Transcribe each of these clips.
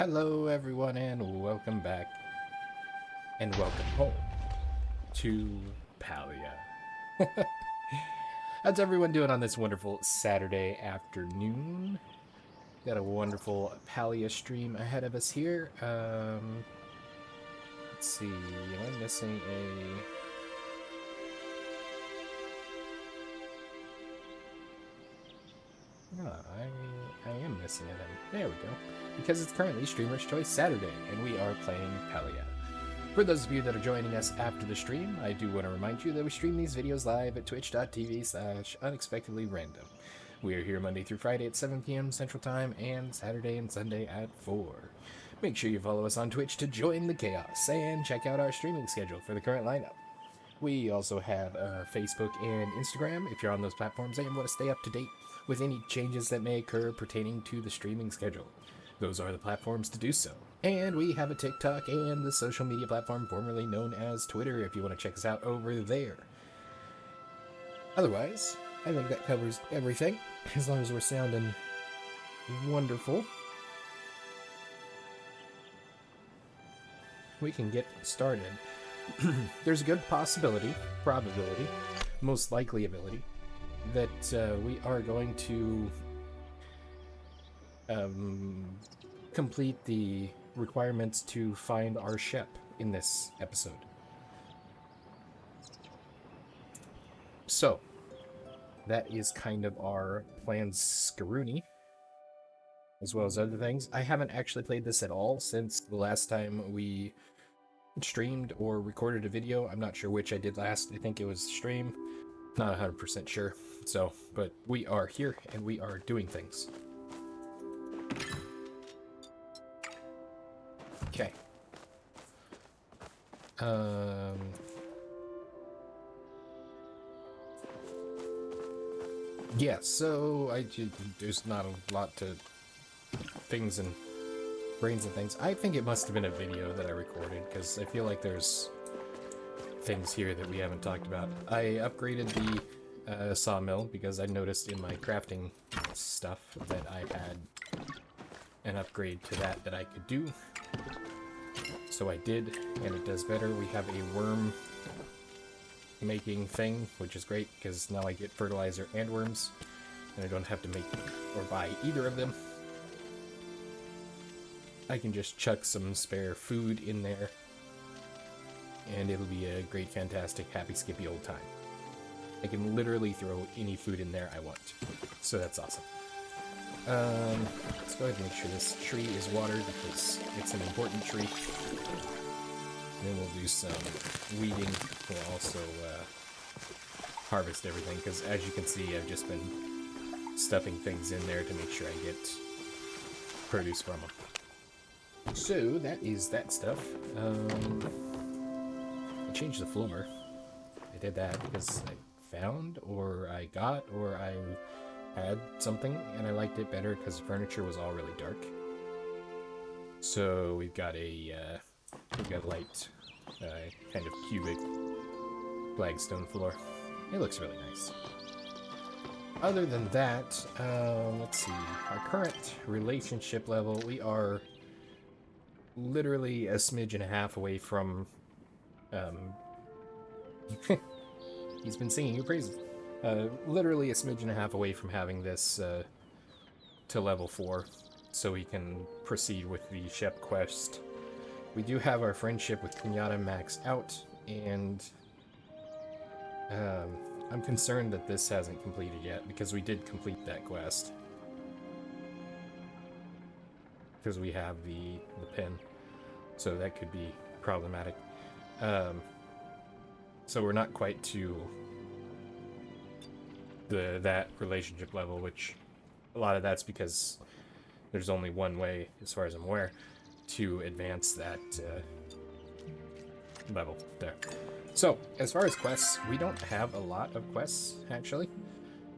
Hello, everyone, and welcome back, and welcome home to Palia. How's everyone doing on this wonderful Saturday afternoon? Got a wonderful Palia stream ahead of us here. Let's see, am I missing a... No, I am missing it. There we go. Because it's currently Streamer's Choice Saturday, and we are playing Palia. For those of you that are joining us after the stream, I do want to remind you that we stream these videos live at twitch.tv/unexpectedlyrandom. We are here Monday through Friday at 7 p.m. Central Time, and Saturday and Sunday at 4. Make sure you follow us on Twitch to join the chaos, and check out our streaming schedule for the current lineup. We also have Facebook and Instagram if you're on those platforms and want to stay up to date with any changes that may occur pertaining to the streaming schedule. Those are the platforms to do so. And we have a TikTok and the social media platform formerly known as Twitter if you want to check us out over there. Otherwise, I think that covers everything, as long as we're sounding wonderful. We can get started. There's a good possibility, probability, most likely ability, that we are going to complete the requirements to find our ship in this episode. So, that is kind of our plans, Scaroony, as well as other things. I haven't actually played this at all since the last time we streamed or recorded a video. I'm not sure which I did last. I think it was stream. Not 100% sure. So, but we are here and we are doing things. Okay. Yeah, so there's not a lot to things and brains and things. I think it must have been a video that I recorded, because I feel like there's things here that we haven't talked about. I upgraded the sawmill because I noticed in my crafting stuff that I had an upgrade to that I could do. So I did, and it does better. We have a worm making thing, which is great because now I get fertilizer and worms, and I don't have to make or buy either of them. I can just chuck some spare food in there, and it'll be a great, fantastic, happy, skippy old time. I can literally throw any food in there I want, so that's awesome. Let's go ahead and make sure this tree is watered because it's an important tree. And then we'll do some weeding. We'll also harvest everything, because as you can see, I've just been stuffing things in there to make sure I get produce from them. So that is that stuff. I changed the floor. I did that because I found, or I got, or I had something, and I liked it better because the furniture was all really dark. So we've got a light, kind of cubic flagstone floor. It looks really nice. Other than that, let's see. Our current relationship level, we are literally a smidge and a half away from he's been singing your praises. Literally a smidge and a half away from having this to level 4, so we can proceed with the Shep quest. We do have our friendship with Pinata maxed out, and I'm concerned that this hasn't completed yet, because we did complete that quest. Because we have the pin, so that could be problematic. So we're not quite to that relationship level, which a lot of that's because there's only one way, as far as I'm aware, to advance that level there. So as far as quests, we don't have a lot of quests, actually.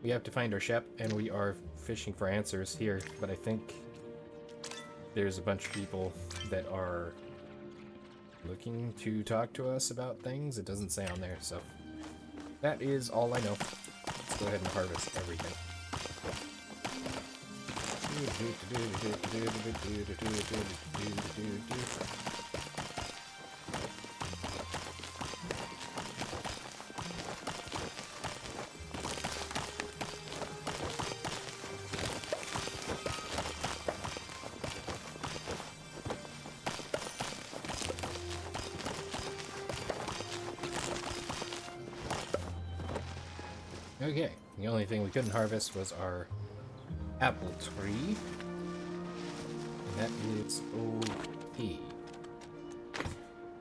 We have to find our ship, and we are fishing for answers here, but I think there's a bunch of people that are looking to talk to us about things. It doesn't say on there, so that is all I know. Let's go ahead and harvest everything. Okay, the only thing we couldn't harvest was our apple tree. And that is okay.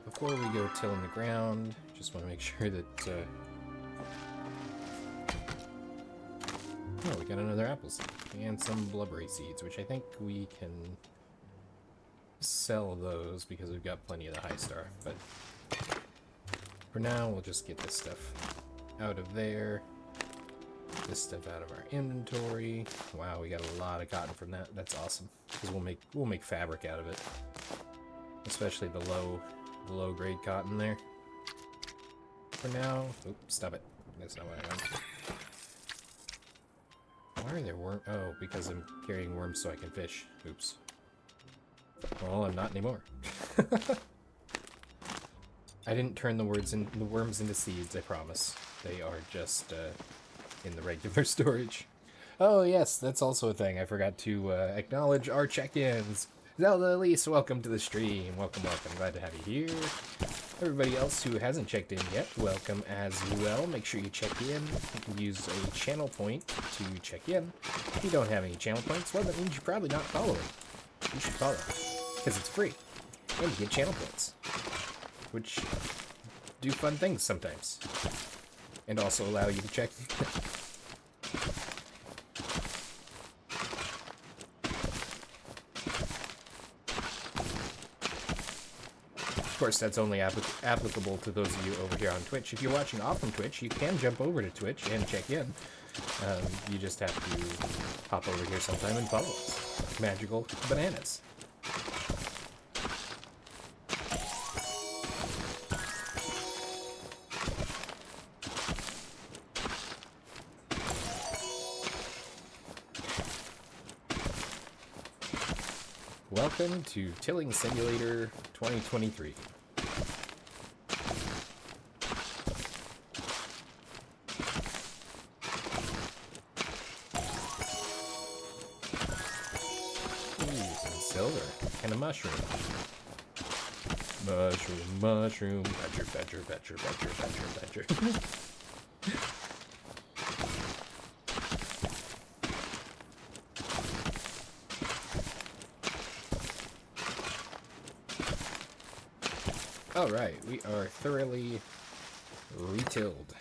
Before we go tilling the ground, just want to make sure that, oh, we got another apple seed and some blubberry seeds, which I think we can sell those because we've got plenty of the high star. But for now, we'll just get this stuff out of there. This stuff out of our inventory. Wow, we got a lot of cotton from that. That's awesome. Because we'll make fabric out of it. Especially the low grade cotton there. For now, oops, stop it. That's not what I want. Why are there worms? Oh, because I'm carrying worms so I can fish. Oops. Well, I'm not anymore. I didn't turn the worms into seeds, I promise. They are just in the regular storage. Oh yes, that's also a thing. I forgot to acknowledge our check-ins. Zelda Elise, welcome to the stream. Welcome, welcome. Glad to have you here. Everybody else who hasn't checked in yet, welcome as well. Make sure you check in. You can use a channel point to check in. If you don't have any channel points, well, that means you're probably not following. You should follow, because it's free. And you get channel points, which do fun things sometimes. And also allow you to check. Of course, that's only applicable to those of you over here on Twitch. If you're watching off from Twitch, you can jump over to Twitch and check in. You just have to hop over here sometime and follow us. Magical bananas. Welcome to Tilling Simulator 2023. Ooh, some silver and a mushroom. Mushroom. Badger. Alright, we are thoroughly retilled.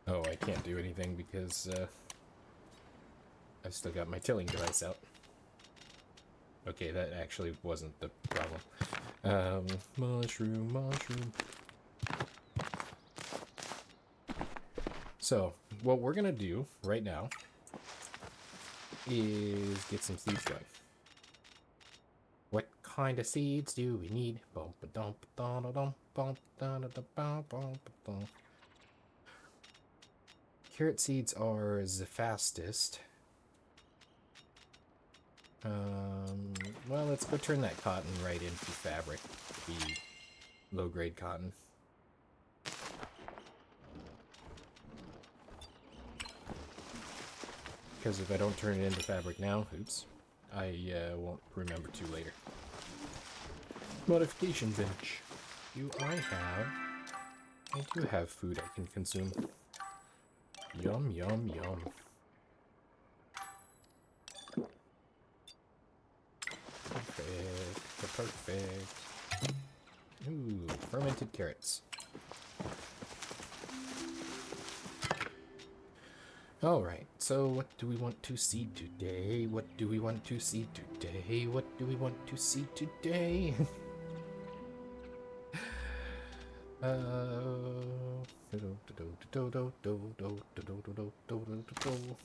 Oh, I can't do anything because I've still got my tilling device out. Okay, that actually wasn't the problem. Mushroom. So, what we're gonna do right now is get some seeds going. What kind of seeds do we need? Carrot seeds are the fastest. Well, let's go turn that cotton right into fabric. The low-grade cotton. Because if I don't turn it into fabric now, oops, I won't remember to later. Modification bench. I do have food I can consume. Yum. Perfect. Ooh, fermented carrots. Alright, so what do we want to see today? What do we want to see today?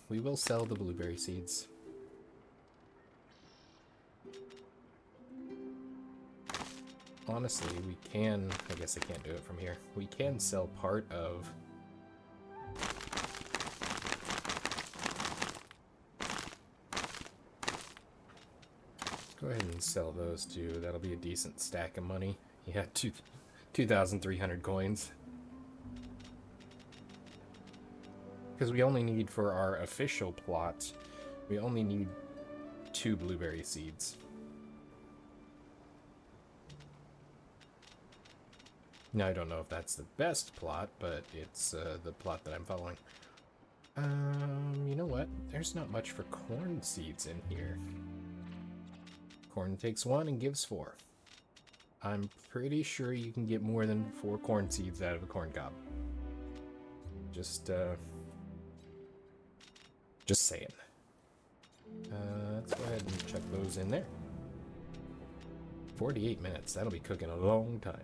We will sell the blueberry seeds. Honestly, we can... I guess I can't do it from here. We can sell part of... Go ahead and sell those two. That'll be a decent stack of money. Yeah, 2,300 coins. Because we only need, for our official plot, we only need 2 blueberry seeds. Now, I don't know if that's the best plot, but it's the plot that I'm following. You know what? There's not much for corn seeds in here. Corn takes 1 and gives 4. I'm pretty sure you can get more than 4 corn seeds out of a corn cob. Just saying. Let's go ahead and chuck those in there. 48 minutes. That'll be cooking a long time.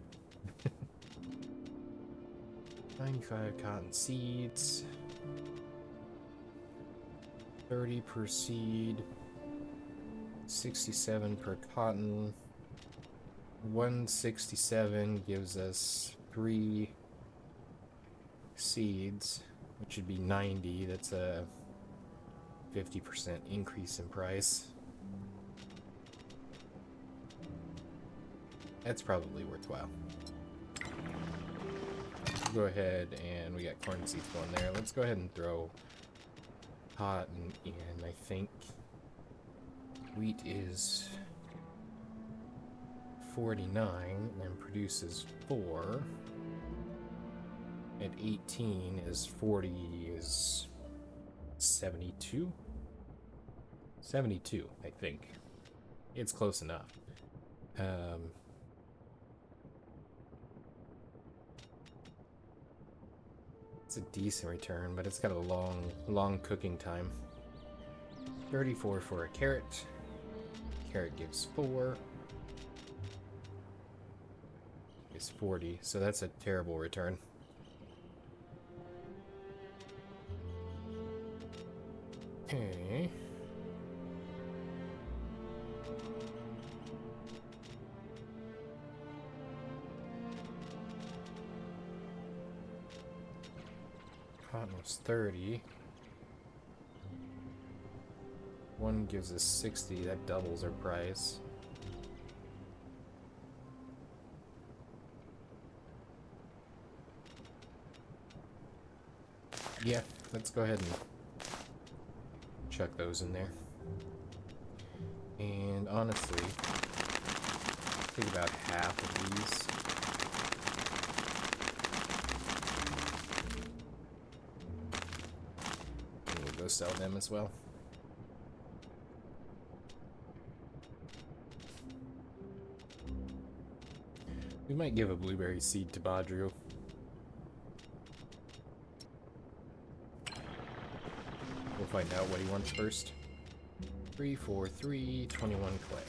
95 cotton seeds. 30 per seed. 67 per cotton. 167 gives us 3 seeds, which would be 90. That's a 50% increase in price. That's probably worthwhile. Go ahead, and we got corn seeds going there. Let's go ahead and throw cotton in. I think wheat is 49 and produces 4. At 18 is 40 is 72? 72, I think. It's close enough. It's a decent return, but it's got a long cooking time. 34 for a carrot. Carrot gives 4. Is 40, so that's a terrible return. Okay. Cotton was 30. 1 gives us 60, that doubles our price. Yeah, let's go ahead and chuck those in there. And honestly, take about half of these. And we'll go sell them as well. We might give a blueberry seed to Badruu. We'll find out what he wants first. 3, 4, 3, 21 clay.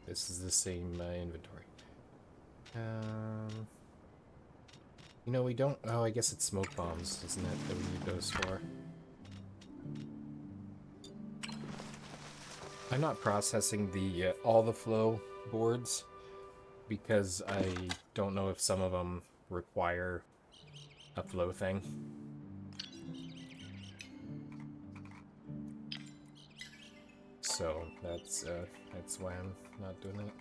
This is the same inventory. You know, we don't... Oh, I guess it's smoke bombs, isn't it, that we need those for? I'm not processing the all the flow boards because I don't know if some of them require a flow thing. So that's why I'm not doing that.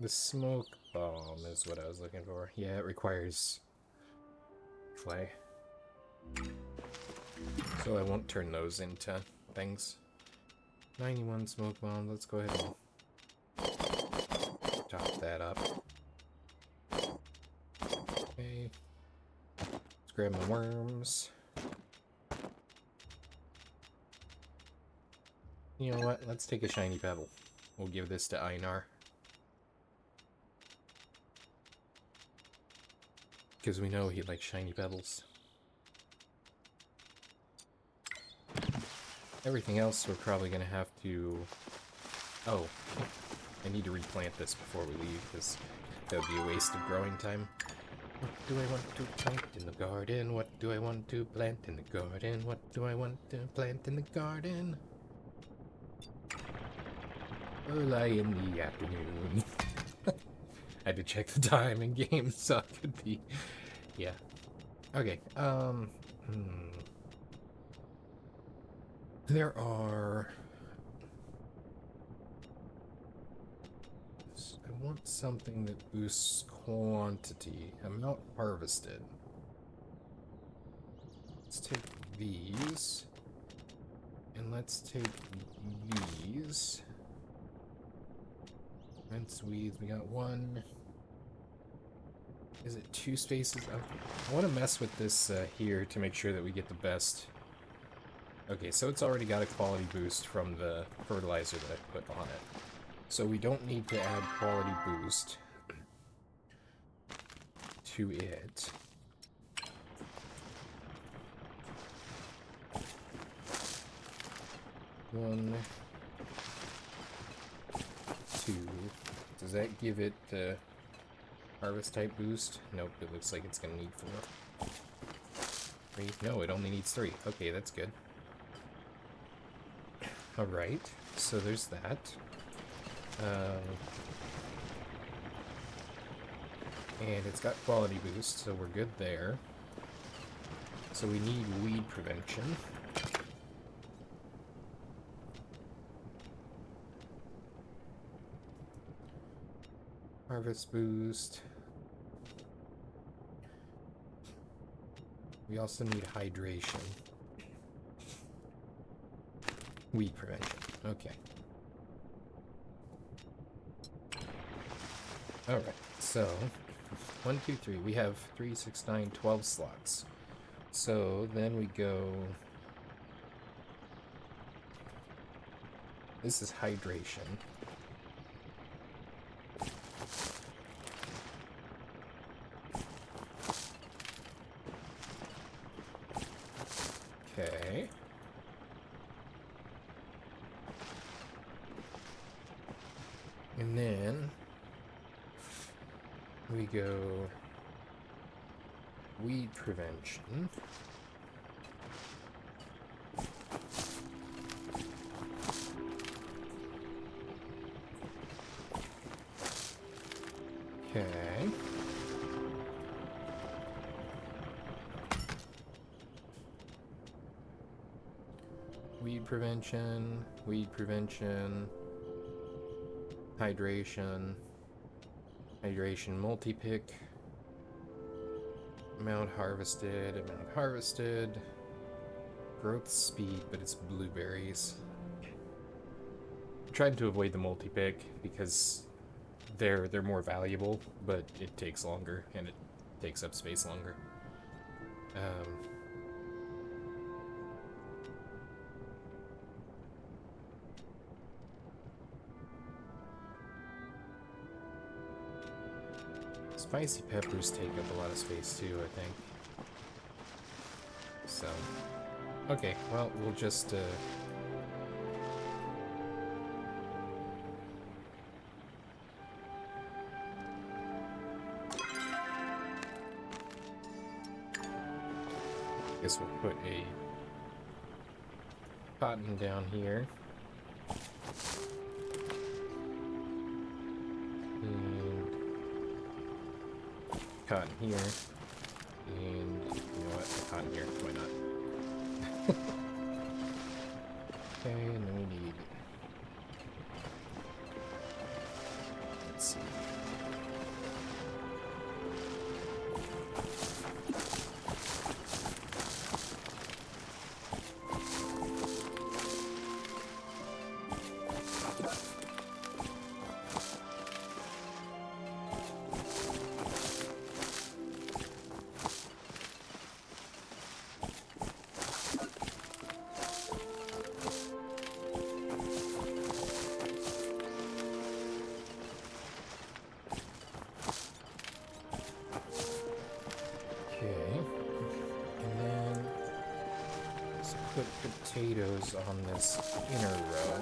The smoke bomb is what I was looking for. Yeah, it requires clay. So I won't turn those into things. 91 smoke bomb. Let's go ahead and top that up. Okay. Let's grab my worms. You know what? Let's take a shiny pebble. We'll give this to Einar. Because we know he likes shiny pebbles. Everything else we're probably going to have to... Oh, I need to replant this before we leave, because that would be a waste of growing time. What do I want to plant in the garden? What do I want to plant in the garden? What do I want to plant in the garden? Early in the afternoon. had to check the time in game, so it could be... Yeah. Okay, There are... I want something that boosts quantity. Amount harvested. Let's take these. And let's take these. Rinse weeds. We got one. Is it 2 spaces? I want to mess with this here to make sure that we get the best. Okay, so it's already got a quality boost from the fertilizer that I put on it. So we don't need to add quality boost to it. One, 2. Does that give it the harvest type boost? Nope, it looks like it's gonna need 4. 3? No, it only needs 3. Okay, that's good. Alright, so there's that. And it's got quality boost, so we're good there. So we need weed prevention. Harvest boost. We also need hydration. Weed prevention. Okay. Alright, so 1, 2, 3. We have 3, 6, 9, 12 slots. So then we go. This is hydration. Okay. And then we go weed prevention. Okay. Weed prevention, hydration, multi-pick, amount harvested, growth speed, but it's blueberries. I tried to avoid the multi-pick because they're more valuable, but it takes longer and it takes up space longer. Spicy peppers take up a lot of space too, I think. So, okay, well, we'll just, guess we'll put a cotton down here. Cotton here, and you know what, cotton here, why not? Okay, and then we need, let's see. Potatoes on this inner row.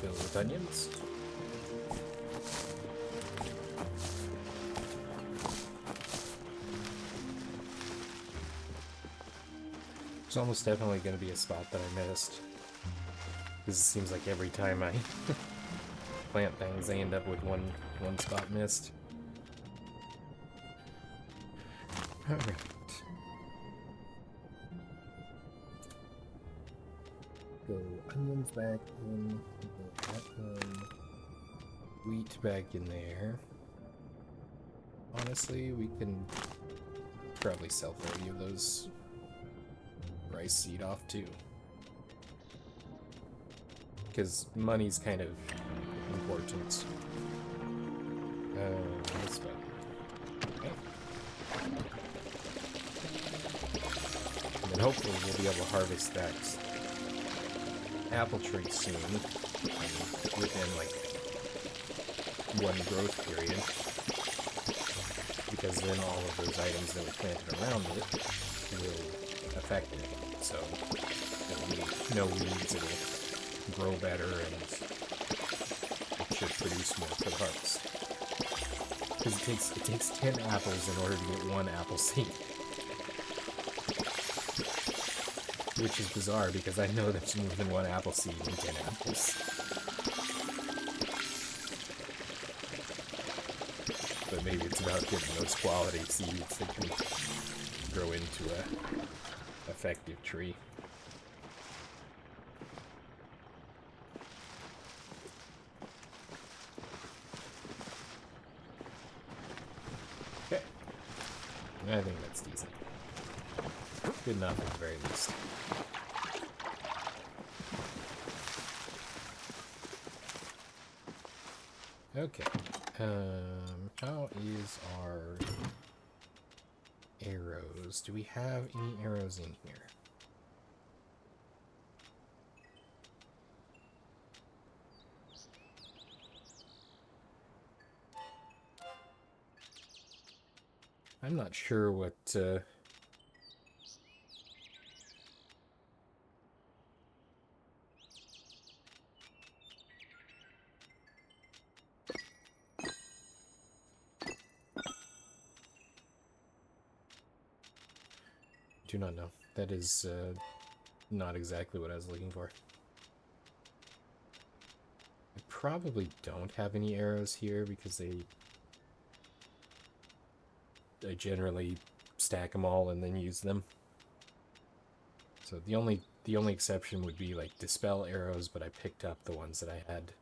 Fill with onions. There's almost definitely going to be a spot that I missed. Because it seems like every time I plant things, I end up with one spot missed. Alright. Go onions back in, go that one, wheat back in there. Honestly, we can probably sell 30 of those rice seed off too. Because money's kind of important. This one. Okay. And then hopefully we'll be able to harvest that apple tree soon, within like one growth period, because then all of those items that we planted around it will affect it. So there'll be no weeds, it'll grow better, and it should produce more for the harvest. Because it takes 10 apples in order to get one apple seed. Which is bizarre, because I know there's more than one apple seed in 10 apples. But maybe it's about getting those quality seeds that can grow into a effective tree. Okay. I think that's decent. Good enough at the very least. Okay. How is our arrows? Do we have any arrows in here? I'm not sure what, do not know. That is not exactly what I was looking for. I probably don't have any arrows here because I generally stack them all and then use them. So the only exception would be like dispel arrows, but I picked up the ones that I had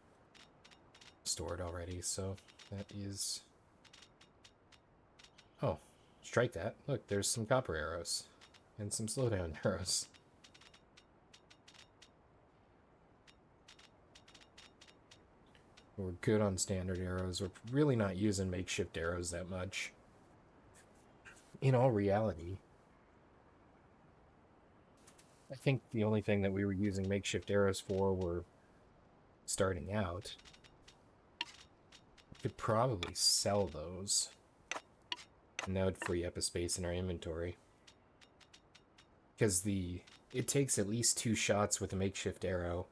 stored already, so that is... Oh, strike that. Look, there's some copper arrows. And some slowdown arrows. We're good on standard arrows. We're really not using makeshift arrows that much. In all reality, I think the only thing that we were using makeshift arrows for were starting out. We could probably sell those. And that would free up a space in our inventory. Because it takes at least 2 shots with a makeshift arrow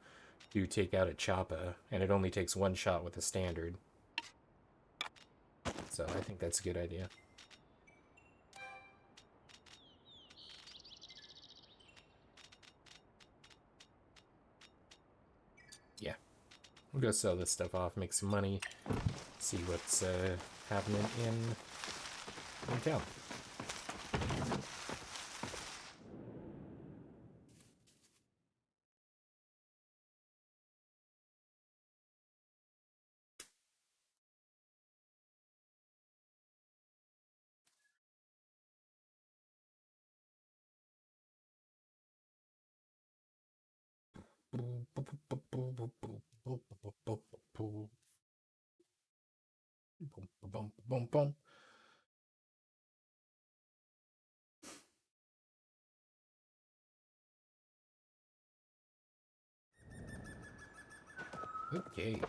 to take out a choppa, and it only takes 1 shot with a standard. So I think that's a good idea. Yeah. We'll go sell this stuff off, make some money, see what's happening in town. Okay,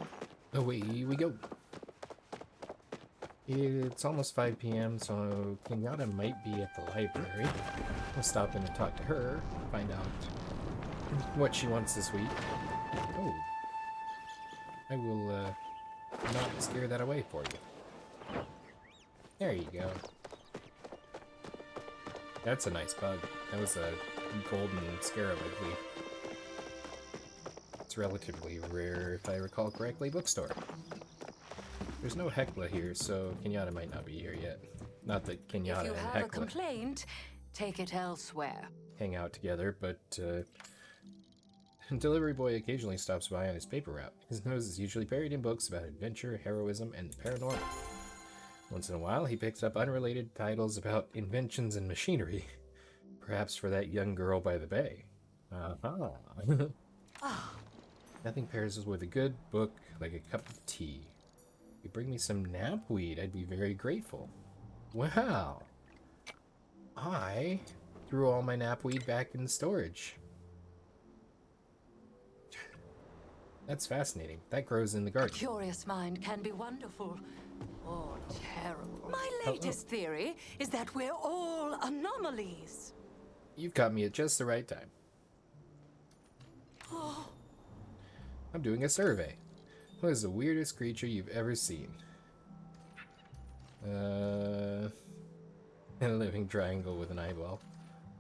away we go. It's almost 5 p.m., so Kenyatta might be at the library. We'll stop in and talk to her, find out what she wants this week. Oh, I will not scare that away for you. There you go. That's a nice bug. That was a golden scarab, I believe. It's relatively rare, if I recall correctly. Bookstore. There's no Hecla here, so Kenyatta might not be here yet. Not that Kenyatta If you and have Hecla a complaint, take it elsewhere. hang out together, but delivery boy occasionally stops by on his paper route. His nose is usually buried in books about adventure, heroism, and the paranormal. Once in a while, he picks up unrelated titles about inventions and machinery. Perhaps for that young girl by the bay. Nothing pairs with a good book like a cup of tea. If you bring me some knapweed, I'd be very grateful. Wow! I threw all my knapweed back in storage. That's fascinating. That grows in the garden. A curious mind can be wonderful or terrible. My latest theory is that we're all anomalies. You've caught me at just the right time. I'm doing a survey. What is the weirdest creature you've ever seen? A living triangle with an eyeball.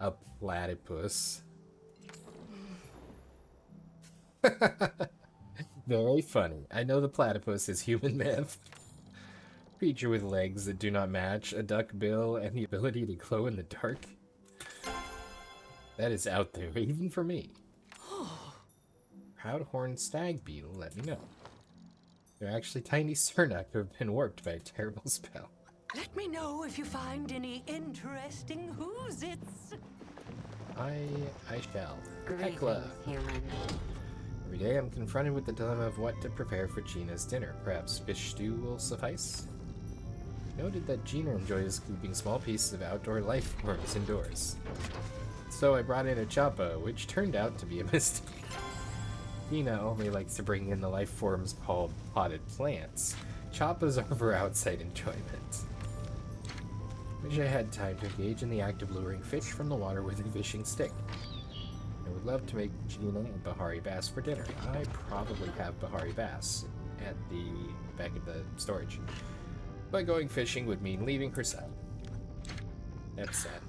A platypus. Very funny. I know the platypus is human myth. Creature with legs that do not match, a duck bill, and the ability to glow in the dark. That is out there, even for me. Proudhorn stag beetle, let me know. They're actually tiny Cernak who have been warped by a terrible spell. Let me know if you find any interesting whoozits. I shall. Greetings, Hecla. human. Every day I'm confronted with the dilemma of what to prepare for Gina's dinner. Perhaps fish stew will suffice? Noted that Gina enjoys keeping small pieces of outdoor life forms indoors. So I brought in a choppa, which turned out to be a mistake. Gina only likes to bring in the life forms called potted plants. Choppas are for outside enjoyment. Wish I had time to engage in the act of luring fish from the water with a fishing stick. I would love to make Gina and Bahari bass for dinner. I probably have Bahari bass at the back of the storage. But going fishing would mean leaving her side. That's sad.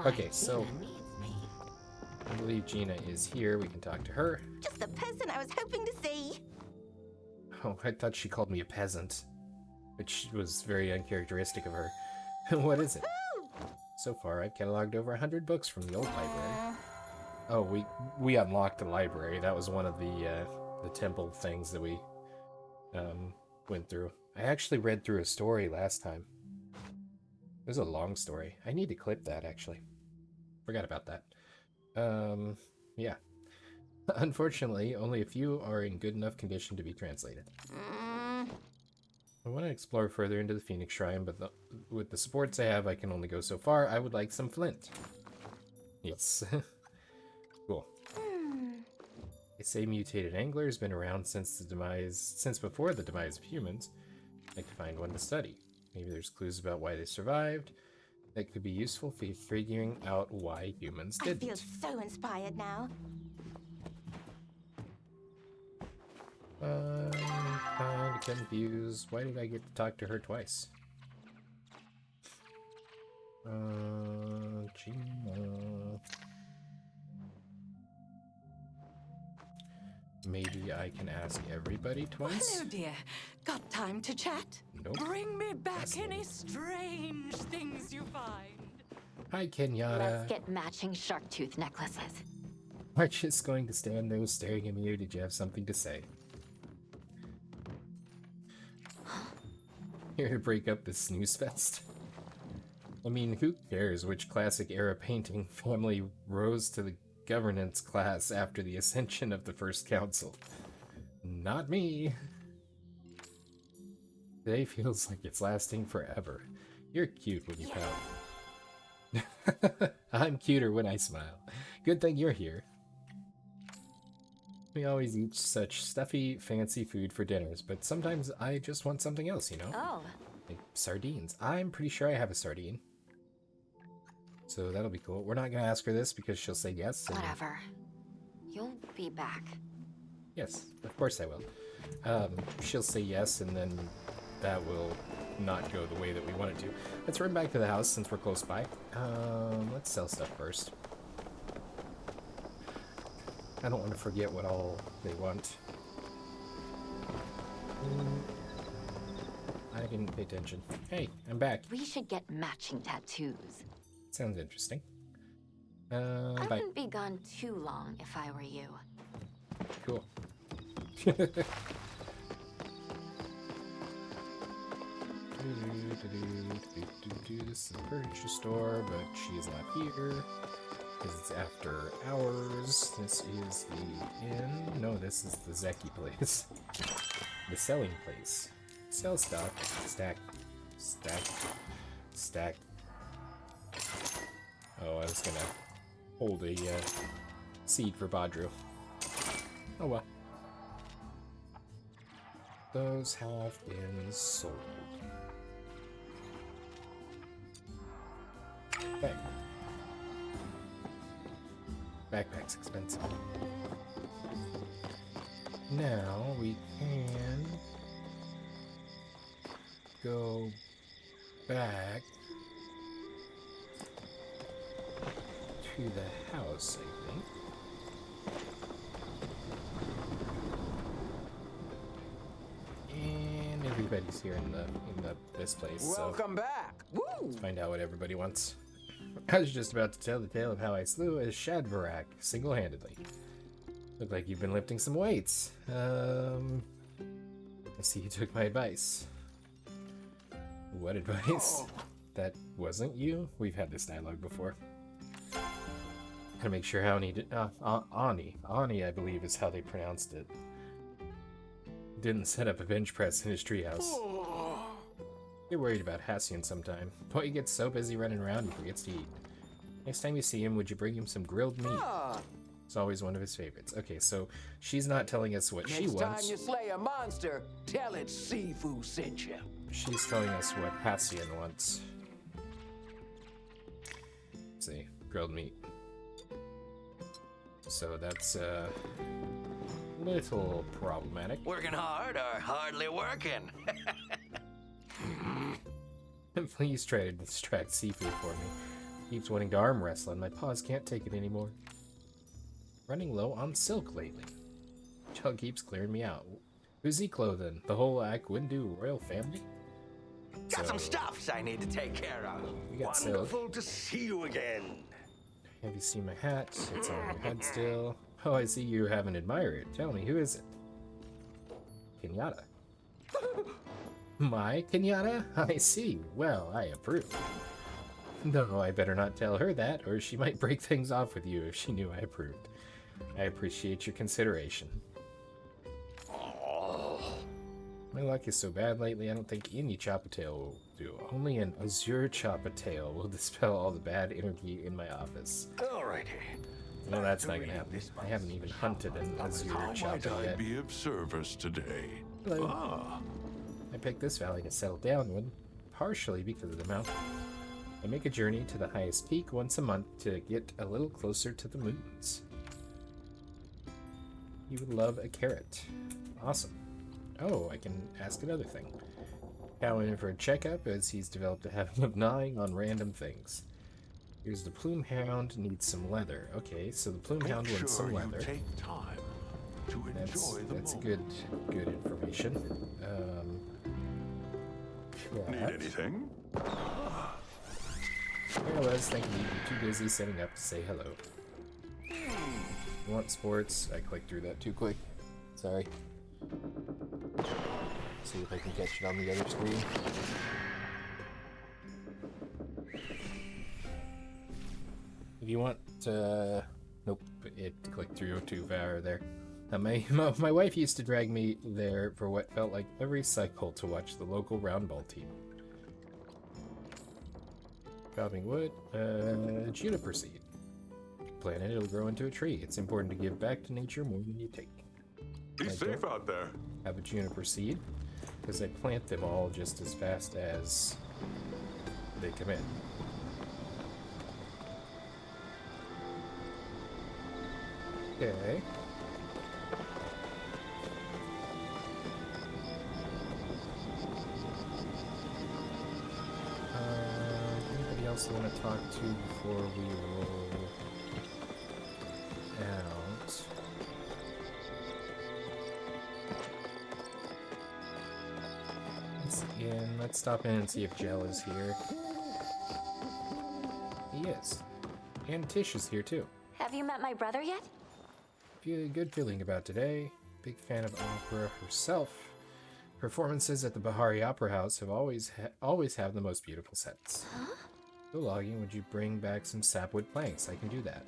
Okay, so I believe Gina is here. We can talk to her. Just the person I was hoping to see. Oh, I thought she called me a peasant, which was very uncharacteristic of her. What is it? So far, I've cataloged over 100 books from the old library. Oh, we unlocked the library. That was one of the temple things that we went through. I actually read through a story last time. It was a long story. I need to clip that, actually. Forgot about that. Yeah. Unfortunately, only a few are in good enough condition to be translated. I want to explore further into the Phoenix Shrine, but with the supports I have, I can only go so far. I would like some flint. Yes. Cool. They say mutated angler has been around since before the demise of humans. I'd like to find one to study. Maybe there's clues about why they survived. That could be useful for figuring out why humans didn't. I feel so inspired now. Kind of confused. Why did I get to talk to her twice? Gina. Maybe I can ask everybody twice? Hello, dear. Got time to chat? Nope. Bring me back any strange things you find. Hi, Kenyatta. Let's get matching shark tooth necklaces. I'm just going to stand there staring at you. Did you have something to say? Here to break up this snooze fest. I mean, who cares which classic era painting family rose to the governance class after the ascension of the First Council? Not me. Today feels like it's lasting forever. You're cute when you pout. I'm cuter when I smile. Good thing you're here. We always eat such stuffy, fancy food for dinners, but sometimes I just want something else, you know? Oh. Like sardines. I'm pretty sure I have a sardine. So that'll be cool. We're not going to ask her this because she'll say yes. Whatever. You'll be back. Yes, of course I will. she'll say yes, and then that will not go the way that we want it to. Let's run back to the house since we're close by. Let's sell stuff first. I don't want to forget what all they want. I didn't pay attention. Hey, I'm back. We should get matching tattoos. Sounds interesting. I Bye. wouldn't be gone too long if I were you. Cool. This is a furniture store, but she's not here because it's after hours. This is the inn. No, this is the Zeki place. The selling place. Sell stock. Stack. Stack. Stack. Oh, I was gonna hold a seed for Badruu. Oh well. Those have been sold. Okay. Backpack's expensive. Now we can go back to the house, I think. And everybody's here in this place. Welcome back. Woo! Let's find out what everybody wants. I was just about to tell the tale of how I slew a Shadvarak single-handedly. Look like you've been lifting some weights. I see you took my advice. What advice? That wasn't you? We've had this dialogue before. Gotta make sure how Ani, I believe is how they pronounced it. Didn't set up a bench press in his treehouse. Get worried about Hassian sometime. Boy, he gets so busy running around he forgets to eat. Next time you see him, would you bring him some grilled meat? It's always one of his favorites. Okay, so she's not telling us what she Next wants. time you slay a monster, tell it Sifu sent you. She's telling us what Hassian wants. Let's see, grilled meat. So that's a little problematic. Working hard or hardly working? Please try to distract Sifu for me. Keeps wanting to arm wrestle and my paws can't take it anymore. Running low on silk lately. Chug keeps clearing me out. Who's Zeklo then? The whole Akwindu royal family? Got some stuffs I need to take care of. We got silk. Wonderful to see you again. Have you seen my hat? It's on your head still. Oh, I see you have an admirer. Tell me, who is it? Kenyatta. My Kenyatta? I see. Well, I approve. No, I better not tell her that, or she might break things off with you if she knew I approved. I appreciate your consideration. My luck is so bad lately, I don't think any Chopatail will do. Only an Azure Chopatail will dispel all the bad energy in my office. Alrighty. No, that's not gonna happen. I haven't even hunted an Azure How might Chopper I yet. be of service today? Hello. Ah, I picked this valley to settle down in, partially because of the mountain. I make a journey to the highest peak once a month to get a little closer to the moons. You would love a carrot. Awesome. Oh, I can ask another thing. Cow in for a checkup as he's developed a habit of gnawing on random things. Here's the plume hound, needs some leather. Okay, so the plume make hound wants some sure you leather. take time to That's enjoy the good information. Need that. anything? There I was thinking you'd be too busy setting up to say hello. You want sports? I clicked through that too quick. Sorry. See if I can catch it on the other screen. If you want nope, it clicked through too far there. My wife used to drag me there for what felt like every cycle to watch the local round ball team. Chopping wood, juniper seed. Plant it, it'll grow into a tree. It's important to give back to nature more than you take. Be safe out there. Have a juniper seed, because I plant them all just as fast as they come in. else I want to talk to before we roll out? Let's stop in and see if Gel is here. He is. And Tish is here too. Have you met my brother yet? Good feeling about today. Big fan of opera herself. Performances at the Bahari Opera House have always have the most beautiful sets. Huh? Go logging, would you bring back some sapwood planks? I can do that.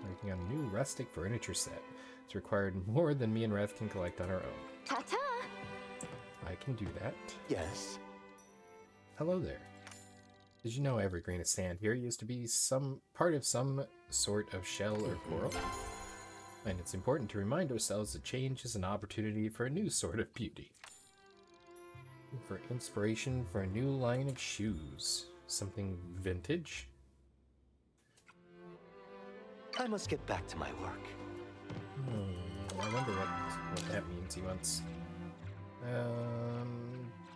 Working on a new rustic furniture set. It's required more than me and Reth can collect on our own. Ta-ta! I can do that. Yes. Hello there. Did you know every grain of sand here used to be some part of some sort of shell or coral? And it's important to remind ourselves that change is an opportunity for a new sort of beauty. For inspiration for a new line of shoes. Something vintage? I must get back to my work. I wonder what that means he wants.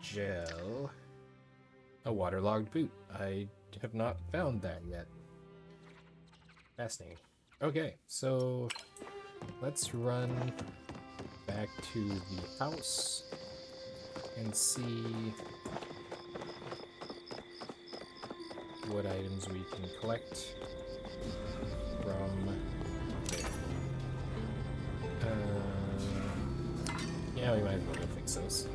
Gel. A waterlogged boot. I have not found that yet. Fascinating. Okay, so let's run back to the house and see what items we can collect from there. Yeah, we might as well go fix those.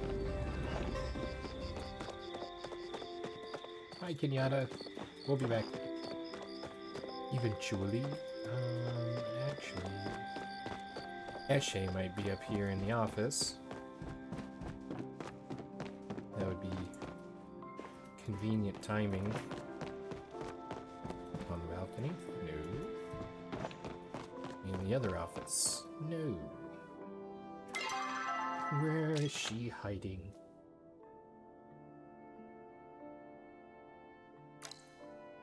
Hi, Kenyatta. We'll be back. Eventually. Actually, Eshe might be up here in the office. That would be convenient timing. On the balcony? No. In the other office? No. Where is she hiding?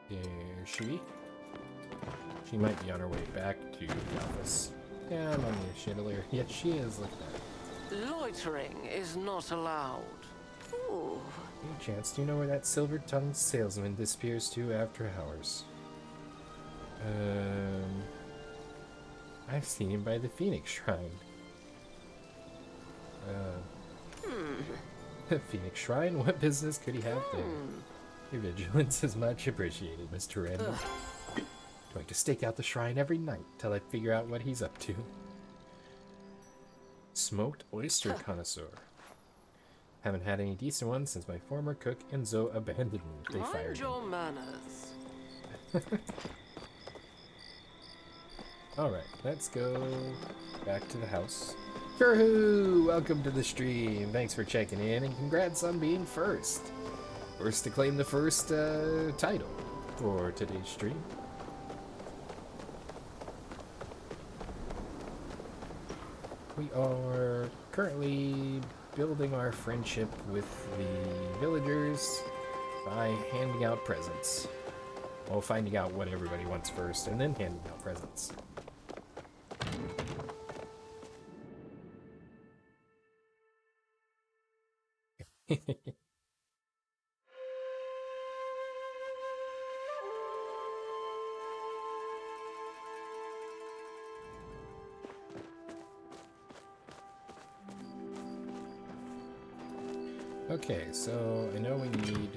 There she be? She might be on her way back to the office. Yeah, I'm on the chandelier. Yes, she is. Look at that. Loitering is not allowed. Ooh. Any chance, do you know where that silver-tongued salesman disappears to after hours? I've seen him by the Phoenix Shrine. The Phoenix Shrine? What business could he have there? Your vigilance is much appreciated, Mr. Randall. Going to stake out the shrine every night till I figure out what he's up to. Smoked oyster connoisseur. Haven't had any decent ones since my former cook Enzo abandoned me. They fired Mind him. your manners. Alright, let's go back to the house. Kerhoo! Welcome to the stream. Thanks for checking in and congrats on being first. First to claim the first title for today's stream. We are currently building our friendship with the villagers by handing out presents. Well, finding out what everybody wants first and then handing out presents. Okay, so I know we need...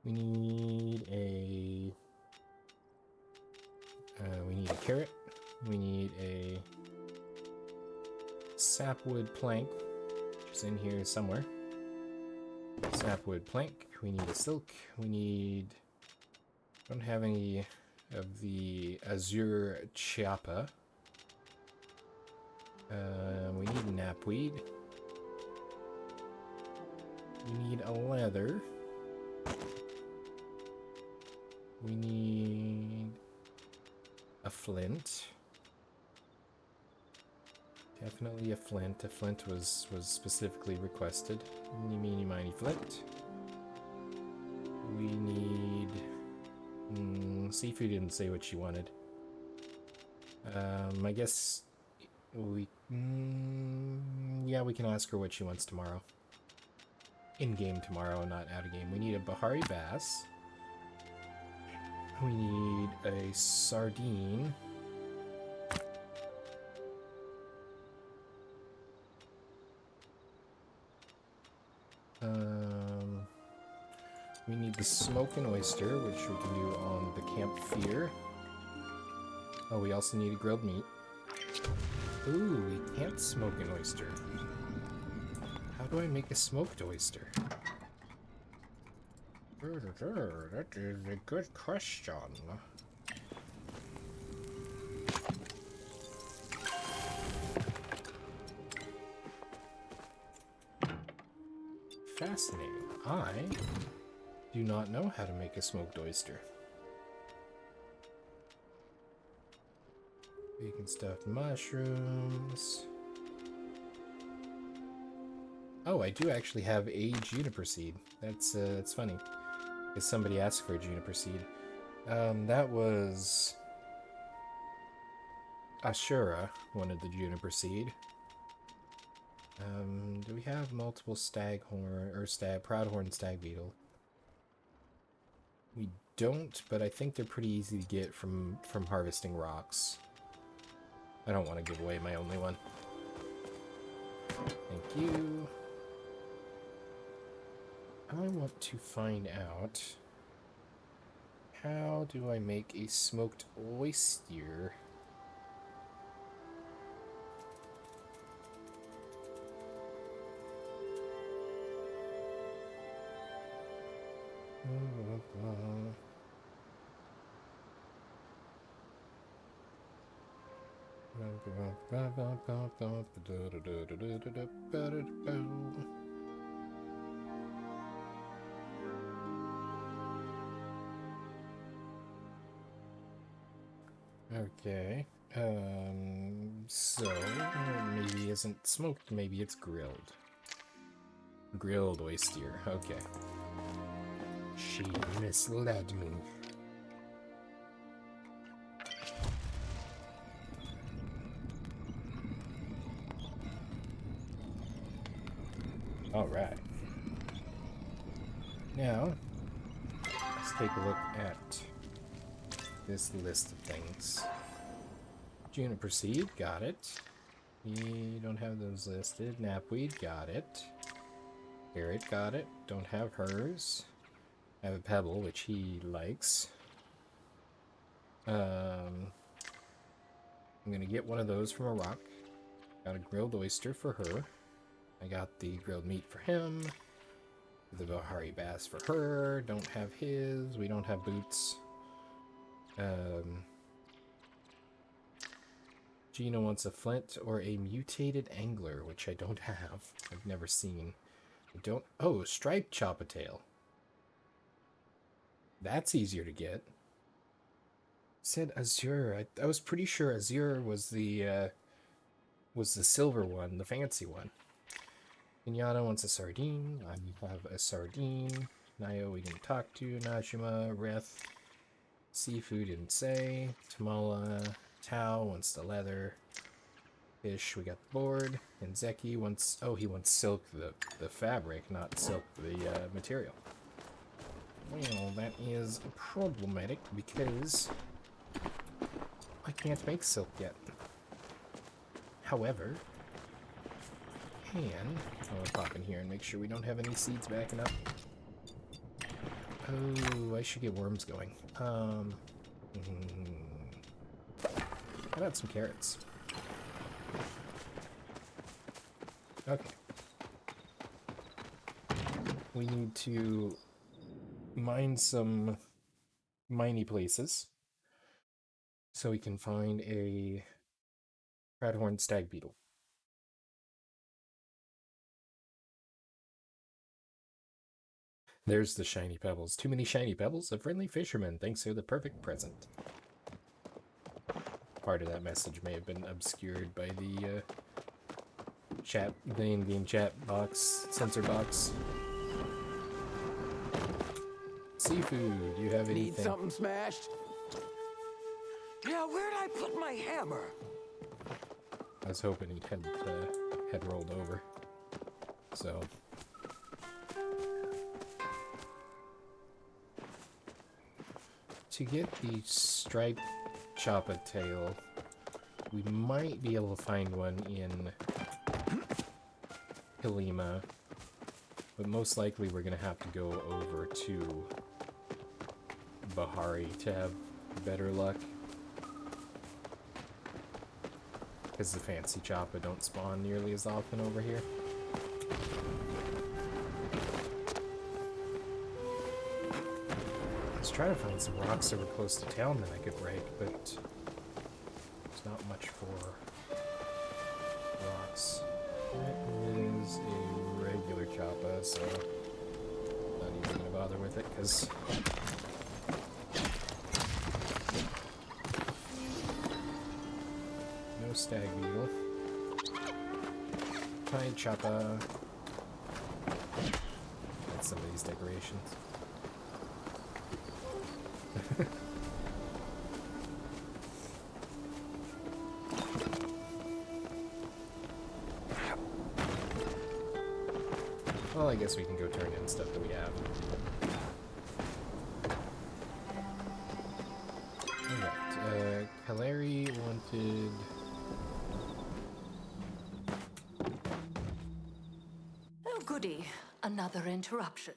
We need a... we need a carrot. We need a sapwood plank, which is in here somewhere. Sapwood plank. We need a silk. We need... Don't have any of the azure chiapa. We need knapweed. We need a leather. We need a flint. Definitely a flint. A flint was specifically requested. Eeny, meeny, miny, flint. We need... Seafood didn't say what she wanted. I guess we... yeah, we can ask her what she wants tomorrow. in-game tomorrow, not out-of-game. We need a Bahari bass. We need a sardine. We need the smoke and oyster, which we can do on the Camp Fear. Oh, we also need a grilled meat. Ooh, we can't smoke an oyster. How do I make a smoked oyster? That is a good question. Fascinating. I do not know how to make a smoked oyster. Bacon stuffed mushrooms. Oh, I do actually have a juniper seed. That's funny. Because somebody asked for a juniper seed. That was Ashura wanted the juniper seed. Do we have multiple staghorn or proudhorn stag beetle? We don't, but I think they're pretty easy to get from harvesting rocks. I don't want to give away my only one. Thank you. I want to find out, how do I make a smoked oyster? Okay, so maybe it isn't smoked, maybe it's grilled. Grilled oyster, okay. She misled me. Alright. Now, let's take a look at this list of things. Juniper seed, got it. We don't have those listed. Knapweed, got it. Carrot, got it. Don't have hers. I have a pebble, which he likes. I'm gonna get one of those from a rock. Got a grilled oyster for her. I got the grilled meat for him. The Bahari bass for her. Don't have his. We don't have boots. Gina wants a flint or a mutated angler, which I don't have. I've never seen. I don't. Oh, striped chop-a-tail. That's easier to get. Said Azure. I was pretty sure Azure was the silver one, the fancy one. Pinata wants a sardine. I have a sardine. Nayo we didn't talk to. Najima, Reth. Seafood didn't say. Tamala. Tao wants the leather. Fish, we got the board. And Zeki wants... Oh, he wants silk, the fabric, not silk, the material. Well, that is problematic because I can't make silk yet. However, I'll pop in here and make sure we don't have any seeds backing up. Oh, I should get worms going. How about some carrots? Okay. We need to mine some miney places so we can find a proudhorn stag beetle. There's the shiny pebbles. Too many shiny pebbles? A friendly fisherman thinks they're the perfect present. Part of that message may have been obscured by the in-game chat box, censor box. Seafood, you have anything? Need something smashed? Yeah, where'd I put my hammer? I was hoping he'd had rolled over. So, To get the striped Choppa tail, we might be able to find one in Hilima, but most likely we're gonna have to go over to Bahari to have better luck. Because the fancy Choppa don't spawn nearly as often over here. Let's try to find some rocks that were close to town that I could break, but there's not much for rocks. That is a regular Choppa, so not even gonna bother with it, because no stag beetle. Hi, Choppa. That's some of these decorations. Well, I guess we can go turn in stuff that we have. Alright, Kaleri wanted... Oh, goody. Another interruption.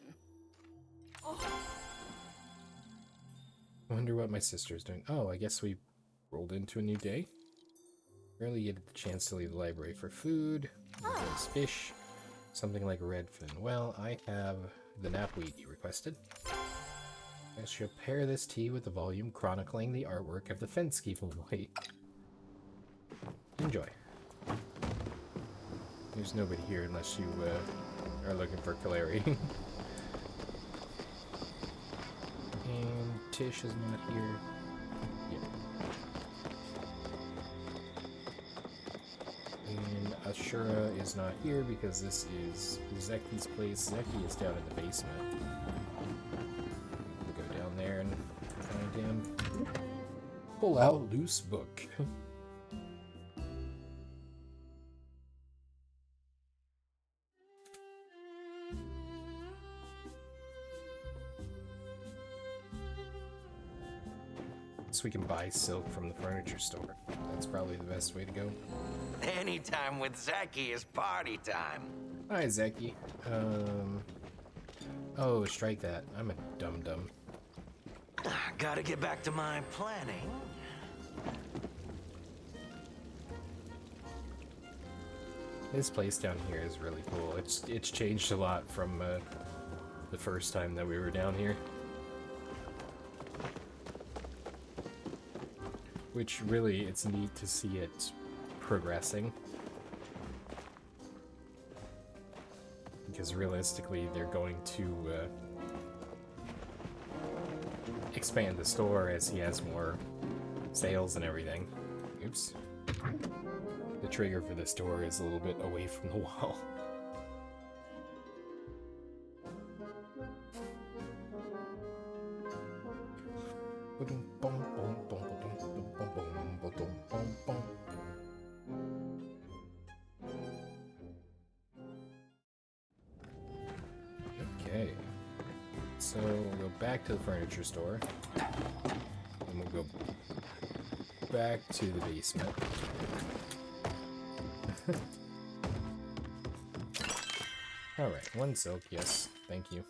Wonder what my sister's doing. Oh, I guess we rolled into a new day. Rarely get the chance to leave the library for food. There's fish. Something like redfin. Well, I have the knapweed you requested. I shall pair this tea with the volume chronicling the artwork of the Fensky family. Enjoy. There's nobody here unless you are looking for Kaleri. And Tish is not here. Yeah. And Ashura is not here because this is Zeki's place. Zeki is down in the basement. We'll go down there and find him. Pull out loose book. So we can buy silk from the furniture store. That's probably the best way to go. Anytime with Zeki is party time. Hi, Zeki. Oh, strike that. I'm a dum-dum. Gotta get back to my planning. This place down here is really cool. It's changed a lot from the first time that we were down here. Which really, it's neat to see it progressing. Because realistically, they're going to expand the store as he has more sales and everything. Oops. The trigger for this door is a little bit away from the wall. Okay, so we'll go back to the furniture store, and we'll go back to the basement. Alright, one silk, yes, thank you.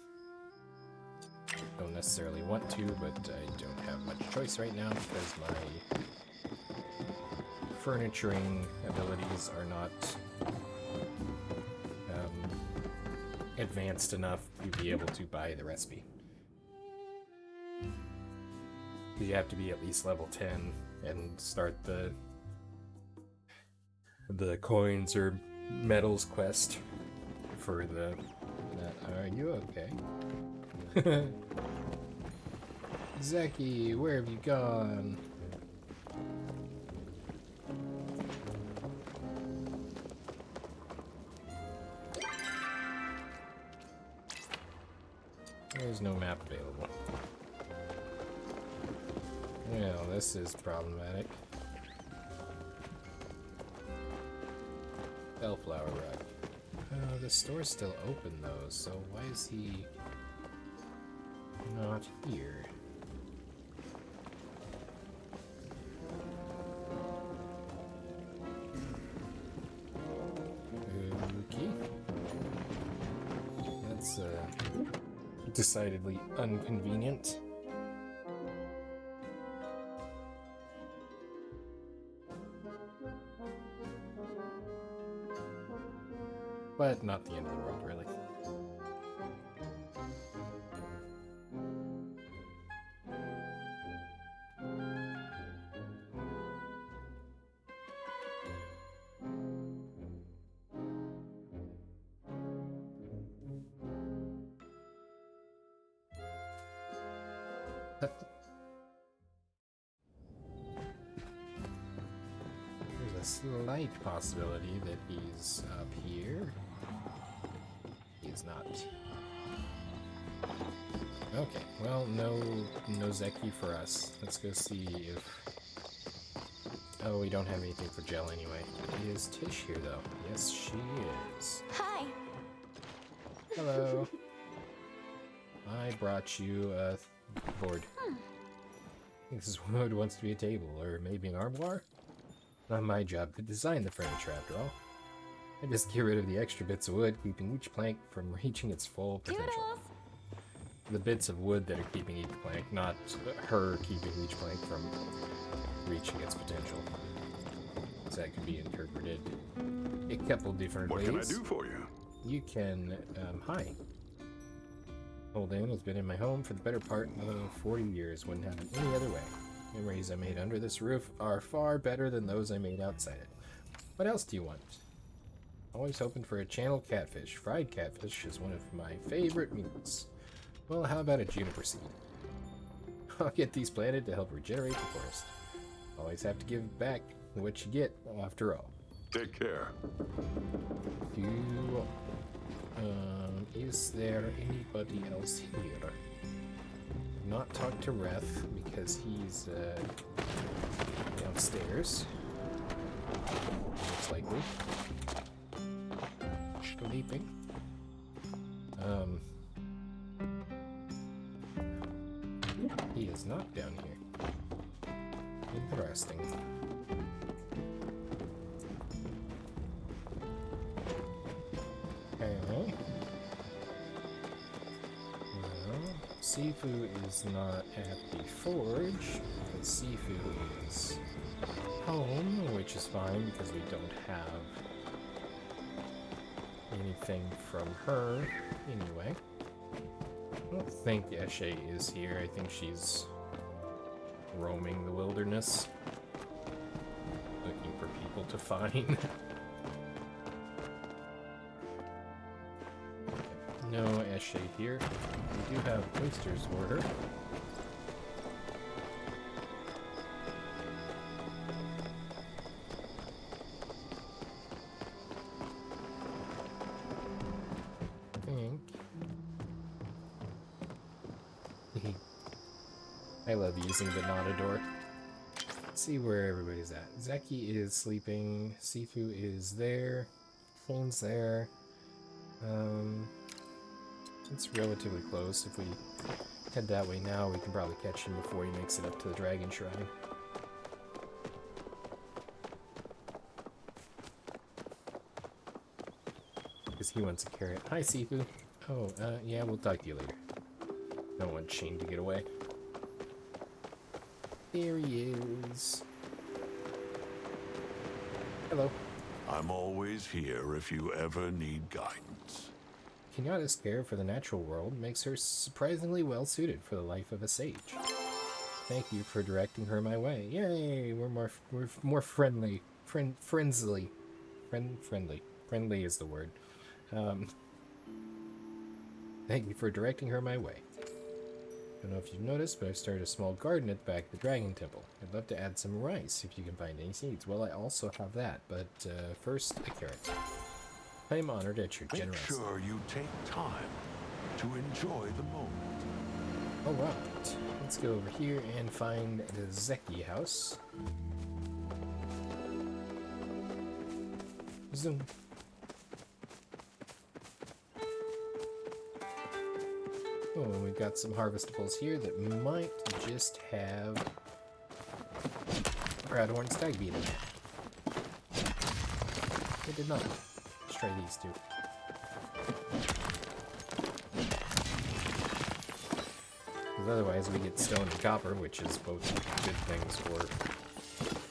Don't necessarily want to, but I don't have much choice right now because my furnituring abilities are not advanced enough to be able to buy the recipe. You have to be at least level 10 and start the coins or medals quest for the... Are you okay? Zeki, where have you gone? There's no map available. Well, this is problematic. Bellflower Rock. The store's still open though, so why is he not here? Okay. That's decidedly inconvenient. But not the end of the world, really. There's a slight possibility that he's up here. He's not. Okay, well, no Zeki for us. Let's go see if... Oh, we don't have anything for Gel anyway. Is Tish here, though? Yes, she is. Hi. Hello. I brought you a board. This wood wants to be a table, or maybe an armoire? Not my job to design the furniture, after all. I just get rid of the extra bits of wood, keeping each plank from reaching its full potential. Doodles. The bits of wood that are keeping each plank, not her keeping each plank from reaching its potential. So that could be interpreted a couple different ways. What can I do for you? You can, hi. Old Inn has been in my home for the better part of 40 years. Wouldn't have it any other way. Memories I made under this roof are far better than those I made outside it. What else do you want? Always hoping for a channel catfish. Fried catfish is one of my favorite meats. Well, how about a juniper seed? I'll get these planted to help regenerate the forest. Always have to give back what you get, after all. Take care. Is there anybody else here? Not talk to Ref because he's downstairs. Most likely. Sleeping. He is not down here. Interesting. Okay. Well, Sifu is not at the forge, because Sifu is home, which is fine because we don't have anything from her anyway. I don't think Eshe is here. I think she's roaming the wilderness, looking for people to find. No Eshe here. We do have Oyster's order. I love using the Notador. Let's see where everybody's at. Zeki is sleeping. Sifu is there. Kane's there. It's relatively close. If we head that way now, we can probably catch him before he makes it up to the Dragon Shrine. Because he wants a carrot. Hi, Sifu. Oh, yeah, we'll talk to you later. Don't want Shane to get away. There he is. Hello. I'm always here if you ever need guidance. Kenyatta's care for the natural world makes her surprisingly well suited for the life of a sage. Thank you for directing her my way. Yay! We're more friendly. Friendly. Friendly is the word. Thank you for directing her my way. Don't know if you've noticed, but I've started a small garden at the back of the Dragon Temple. I'd love to add some rice if you can find any seeds. Well, I also have that, but first, a carrot. I am honored at your generosity. Make sure you take time to enjoy the moment. Alright, let's go over here and find the Zeki house. Zoom. Oh, and we've got some harvestables here that might just have Radhorn Stag Beetle. They did not. Let's try these two. Because otherwise we get stone and copper, which is both good things for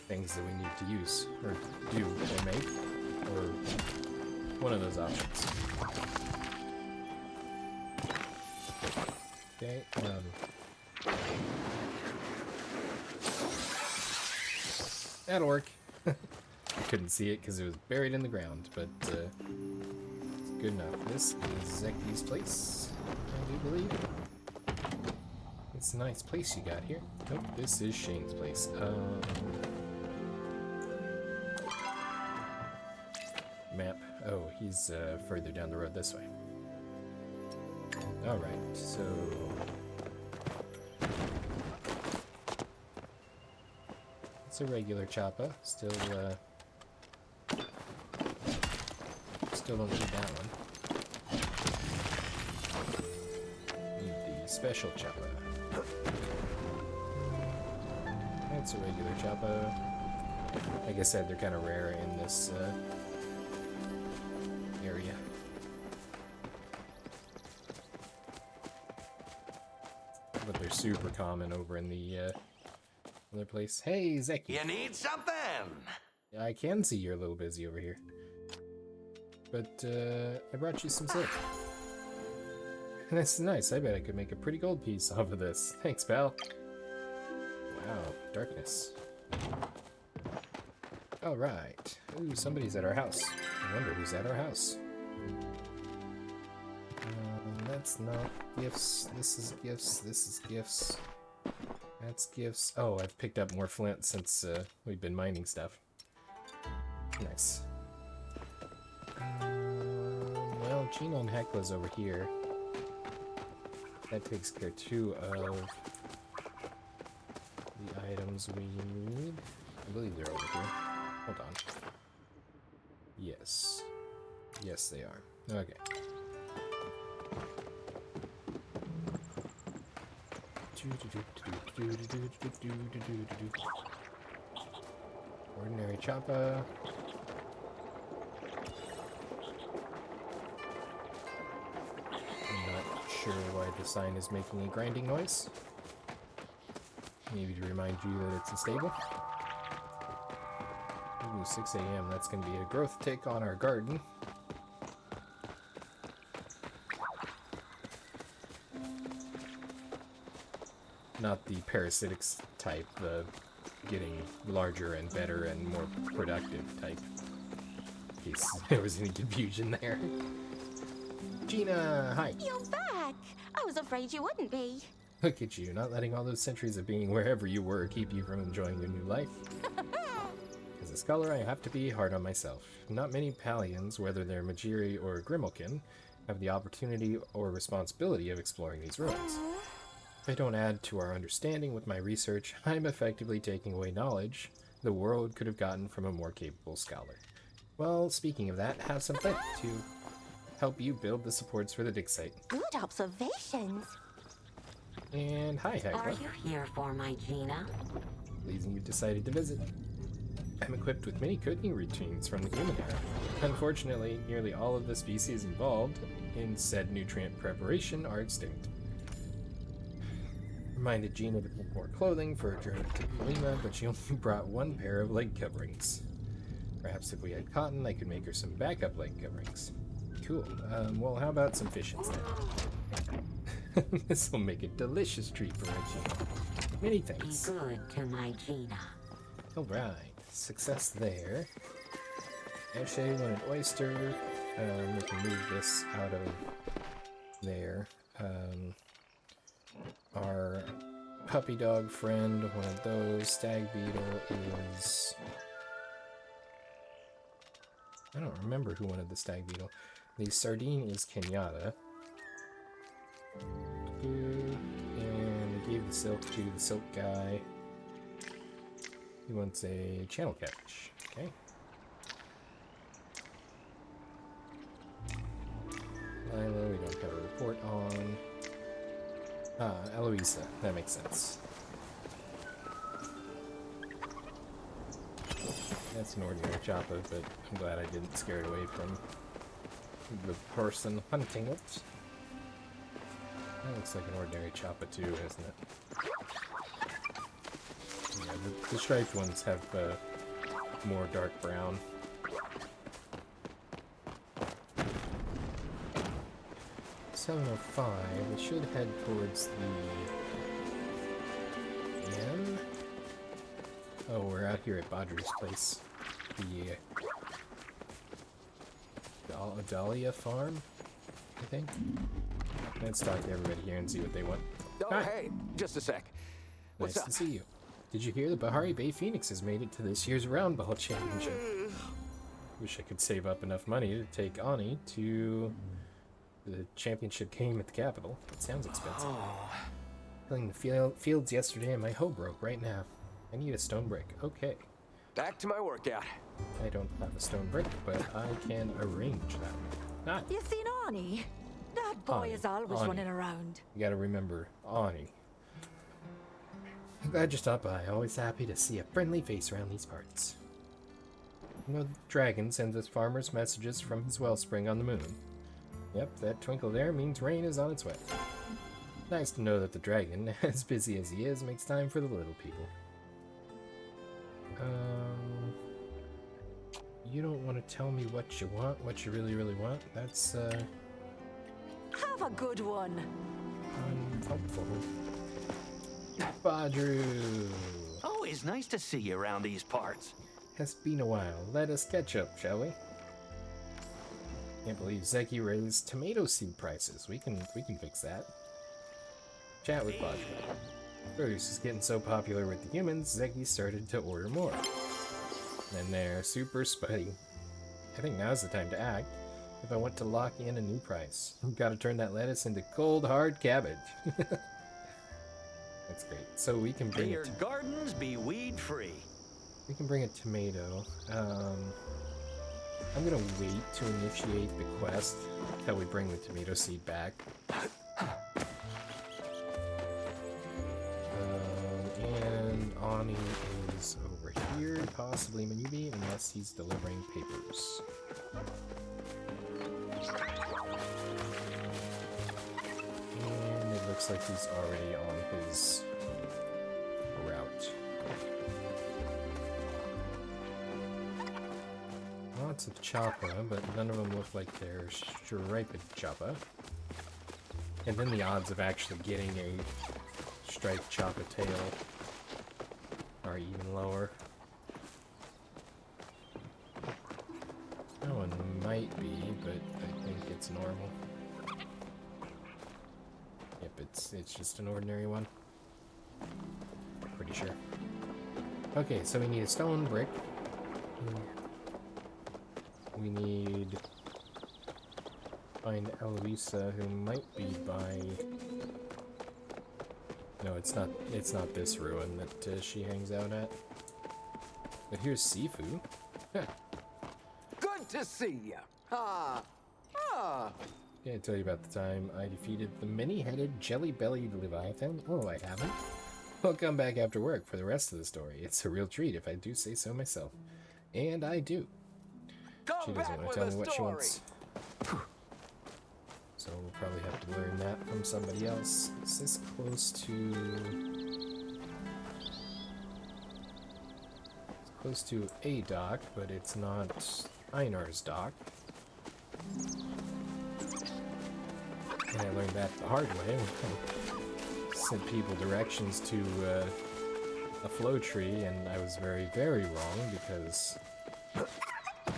things that we need to use, or do, or make, or one of those options. Okay, that'll work. Couldn't see it because it was buried in the ground, but it's good enough. This is Zeki's place, I do believe. It's a nice place you got here. Nope, this is Shane's place. Map. Oh, he's further down the road this way. Alright, so... it's a regular choppa. Still don't need that one. Need the special choppa. That's a regular choppa. Like I said, they're kind of rare in this area. But they're super common over in the other place. Hey, Zeki! You need something? I can see you're a little busy over here. But, I brought you some silk. That's nice. I bet I could make a pretty gold piece off of this. Thanks, pal. Wow, darkness. Alright. Ooh, somebody's at our house. I wonder who's at our house. That's not gifts. This is gifts. This is gifts. That's gifts. Oh, I've picked up more flint since we've been mining stuff. Nice. Well, Gina and Hekla's over here. That takes care too of the items we need. I believe they're over here. Hold on. Yes. Yes, they are. Okay. Ordinary choppa. I'm not sure why the sign is making a grinding noise. Maybe to remind you that it's unstable. Ooh, 6 a.m. That's going to be a growth tick on our garden. Not the parasitics type, the getting larger and better and more productive type. In case there was any confusion there. Gina, hi! You're back! I was afraid you wouldn't be. Look at you, not letting all those centuries of being wherever you were keep you from enjoying your new life. As a scholar, I have to be hard on myself. Not many Palians, whether they're Majiri or Grimalkin, have the opportunity or responsibility of exploring these ruins. If I don't add to our understanding with my research, I'm effectively taking away knowledge the world could have gotten from a more capable scholar. Well, speaking of that, have some flint to help you build the supports for the dig site. Good observations. And hi, Hecla. Are you here for my Gina? Pleasing you decided to visit. I'm equipped with many cooking routines from the human era. Unfortunately, nearly all of the species involved in said nutrient preparation are extinct. Reminded Gina to put more clothing for a journey to Palia, but she only brought one pair of leg coverings. Perhaps if we had cotton, I could make her some backup leg coverings. Cool. Well, how about some fish instead? This will make a delicious treat for my Gina. Many thanks. Be good to my Gina. Alright, success there. Ashe wanted oyster. We can move this out of there. Our puppy dog friend, one of those. Stag beetle is... I don't remember who wanted the stag beetle. The sardine is Kenyatta. And we gave the silk to the silk guy. He wants a channel catch. Okay. Lilo, we don't have a report on. Ah, Eloisa. That makes sense. That's an ordinary chopper, but I'm glad I didn't scare it away from the person hunting it. That looks like an ordinary chopper too, isn't it? Yeah, the striped ones have more dark brown. $7:05. We should head towards the inn. Oh, we're out here at Badruu's place. The Dahlia farm, I think. Let's talk to everybody here and see what they want. Oh, Hi. hey, just a sec. What's Nice up? to see you. Did you hear the Bahari Bay Phoenix has made it to this year's Round Ball Championship? Wish I could save up enough money to take Ani to the championship game at the capital. It sounds expensive. Filling the fields yesterday and my hoe broke right now. I need a stone brick. Okay. Back to my workout. I don't have a stone brick, but I can arrange that. Ah, You seen Arnie? That boy Ani, is always Ani. running around. you gotta remember, Ani. I'm glad you stopped by. Always happy to see a friendly face around these parts. You know, the dragon sends us farmers messages from his wellspring on the moon. Yep, that twinkle there means rain is on its way. Nice to know that the dragon, as busy as he is, makes time for the little people. You don't want to tell me what you want, what you really, really want? That's, Have a good one. unhelpful. Badruu! Always nice to see you around these parts. Has been a while. Let us catch up, shall we? Can't believe Zeki raised tomato seed prices. We can fix that. Chat with Badruu. Produce is getting so popular with the humans, Zeki started to order more. And they're super spuddy. I think now's the time to act. If I want to lock in a new price, gotta turn that lettuce into cold hard cabbage. That's great. So we can May bring your it. gardens be weed free. We can bring a tomato. I'm gonna wait to initiate the quest until we bring the tomato seed back. And Ani is over here, possibly maybe, unless he's delivering papers. And it looks like he's already on his route. Lots of choppa, but none of them look like they're striped choppa. And then the odds of actually getting a striped choppa tail are even lower. That one might be, but I think it's normal. Yep, it's just an ordinary one. Pretty sure. Okay, so we need a stone brick. We need find Eloisa, who might be by. No, it's not this ruin that she hangs out at. But here's Sifu. Good to see you. Can't tell you about the time I defeated the many-headed, jelly-bellied Leviathan. Oh, I haven't. I'll come back after work for the rest of the story. It's a real treat if I do say so myself. And I do. She doesn't want to tell me what she wants. So we'll probably have to learn that from somebody else. Is this close to... It's close to a dock, but it's not Einar's dock. And I learned that the hard way. Sent people directions to a flow tree, and I was very, very wrong because I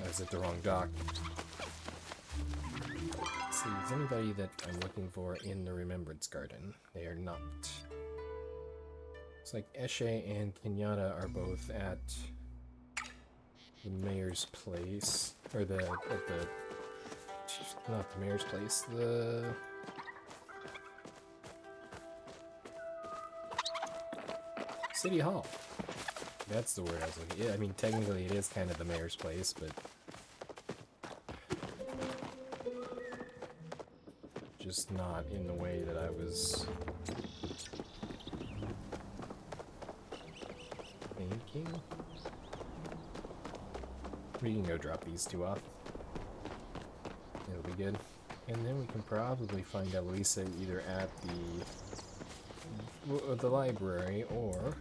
was at the wrong dock. Let's see, is anybody that I'm looking for in the Remembrance Garden? They are not. It's like Eshe and Kenyatta are both at the mayor's place, or not the mayor's place, the City Hall. That's the word I was looking. Yeah, I mean, technically it is kind of the mayor's place, but just not in the way that I was thinking. We can go drop these two off. It'll be good. And then we can probably find Eloisa either at the library or...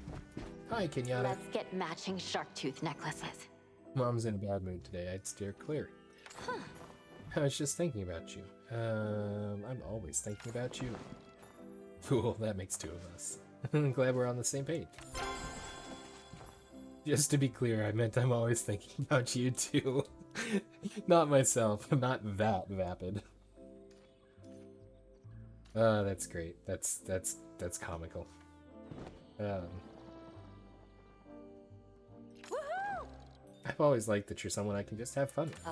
Hi, Kenyatta. Let's get matching shark tooth necklaces. Mom's in a bad mood today. I'd steer clear. Huh. I was just thinking about you. I'm always thinking about you. Cool, that makes two of us. I'm glad we're on the same page. Just to be clear, I meant I'm always thinking about you too. Not myself. I'm not that vapid. That's great. That's comical. I've always liked that you're someone I can just have fun with.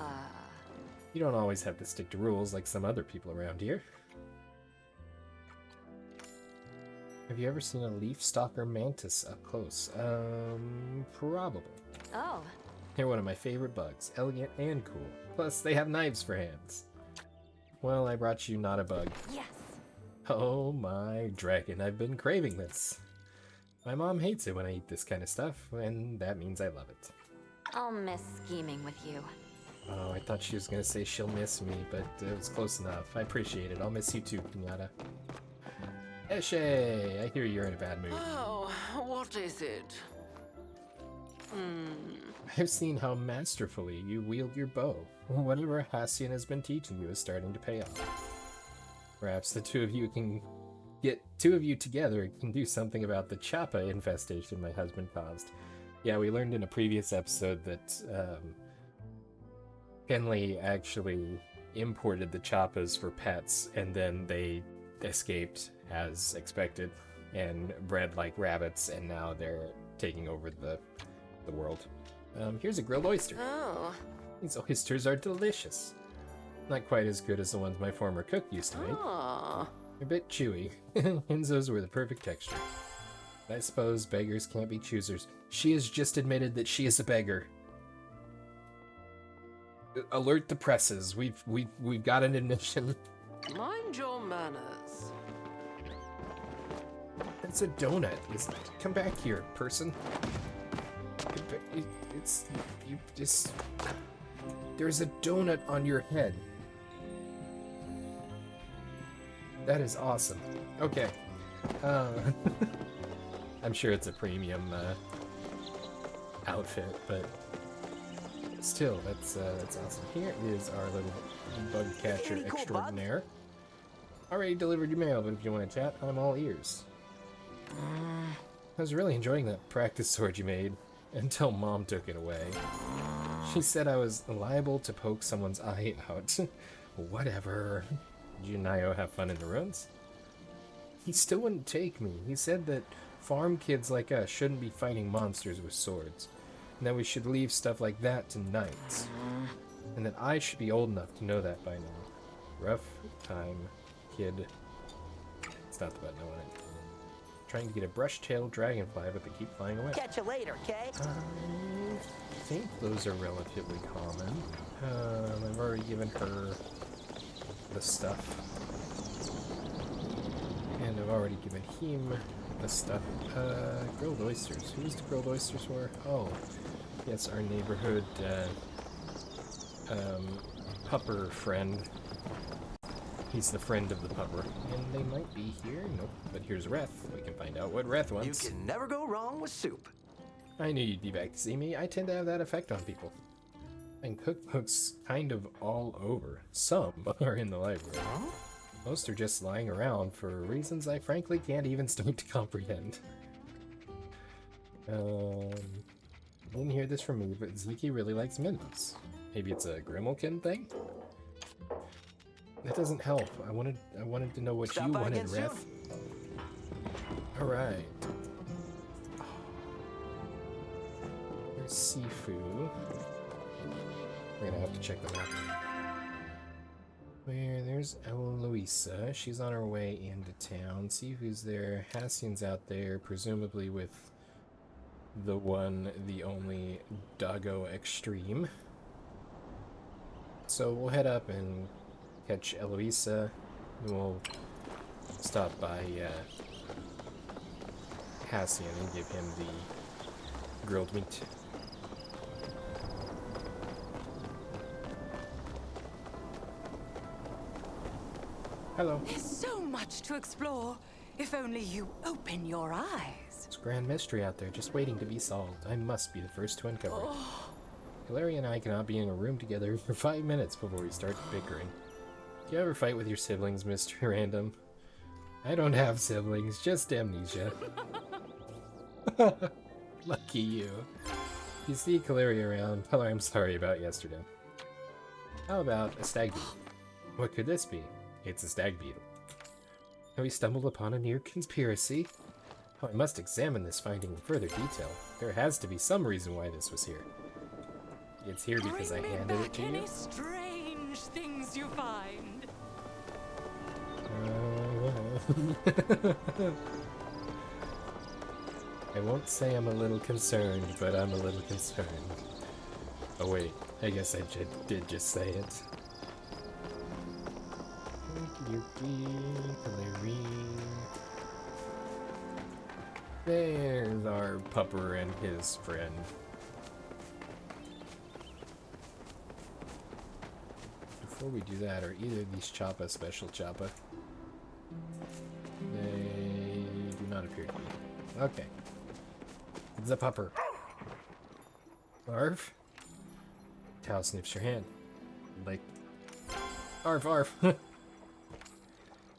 You don't always have to stick to rules like some other people around here. Have you ever seen a leaf stalker mantis up close? Probably. Oh. They're one of my favorite bugs. Elegant and cool. Plus, they have knives for hands. Well, I brought you not a bug. Yes. Oh my dragon, I've been craving this. My mom hates it when I eat this kind of stuff, and that means I love it. I'll miss scheming with you. Oh, I thought she was gonna say she'll miss me, but it was close enough. I appreciate it. I'll miss you too, Pinata. Eshe! I hear you're in a bad mood. Oh, what is it? I've seen how masterfully you wield your bow. Whatever Hassian has been teaching you is starting to pay off. Perhaps the two of you can get together can do something about the Chappa infestation my husband caused. Yeah, we learned in a previous episode that Kenley actually imported the Chappas for pets, and then they escaped as expected and bred like rabbits, and now they're taking over the world. Here's a grilled oyster. Oh. These oysters are delicious. Not quite as good as the ones my former cook used to make. Ah. They're a bit chewy. Enzo's were the perfect texture. I suppose beggars can't be choosers. She has just admitted that she is a beggar. Alert the presses. We've got an admission. Mind your manners. It's a donut. Come back here, person. There's a donut on your head. That is awesome. Okay. I'm sure it's a premium outfit, but still, that's awesome. Here is our little bug catcher extraordinaire. Already delivered your mail, but if you want to chat, I'm all ears. I was really enjoying that practice sword you made, until Mom took it away. She said I was liable to poke someone's eye out. Whatever. Did you and Nio have fun in the ruins? He still wouldn't take me. He said that farm kids like us shouldn't be fighting monsters with swords, and that we should leave stuff like that to knights, and that I should be old enough to know that by now. Rough time, kid. It's not the button I wanted. Trying to get a brush-tailed dragonfly, but they keep flying away. Catch you later, okay? I think those are relatively common. I've already given her the stuff. And I've already given him the stuff. Grilled oysters. Who's the grilled oysters for? Oh, yes, our neighborhood, pupper friend. He's the friend of the pupper. And they might be here. Nope. But here's Reth. We can find out what Reth wants. You can never go wrong with soup. I knew you'd be back to see me. I tend to have that effect on people. And cookbooks kind of all over. Some are in the library. Most are just lying around for reasons I frankly can't even start to comprehend. Didn't hear this from me, but Ziki really likes minnows. Maybe it's a Grimalkin thing? That doesn't help. I wanted to know what Stop you by wanted, again soon. Reth. Alright. There's Sifu. We're gonna have to check them out. There's Eloisa. She's on her way into town. Sifu's there. Hassian's out there, presumably with the one, the only Doggo Extreme. So we'll head up and catch Eloisa, We'll stop by Cassian and give him the grilled meat. Hello. There's so much to explore. If only you open your eyes. It's a grand mystery out there, just waiting to be solved. I must be the first to uncover it. Hilaria and I cannot be in a room together for 5 minutes before we start bickering. Do you ever fight with your siblings, Mr. Random? I don't have siblings, just amnesia. Lucky you. You see Hilaria around, tell her I'm sorry about yesterday. How about a stag beetle? What could this be? It's a stag beetle. Have we stumbled upon a near conspiracy? Oh, I must examine this finding in further detail. There has to be some reason why this was here. It's here because I handed it to you? Any strange things you find. I won't say I'm a little concerned, but I'm a little concerned. Oh wait, I guess I did just say it. There's our pupper and his friend. Before we do that, are either of these Choppa special Choppa? They do not appear to be. Okay. The pupper. Arf. Tao sniffs your hand. Like. Arf, arf.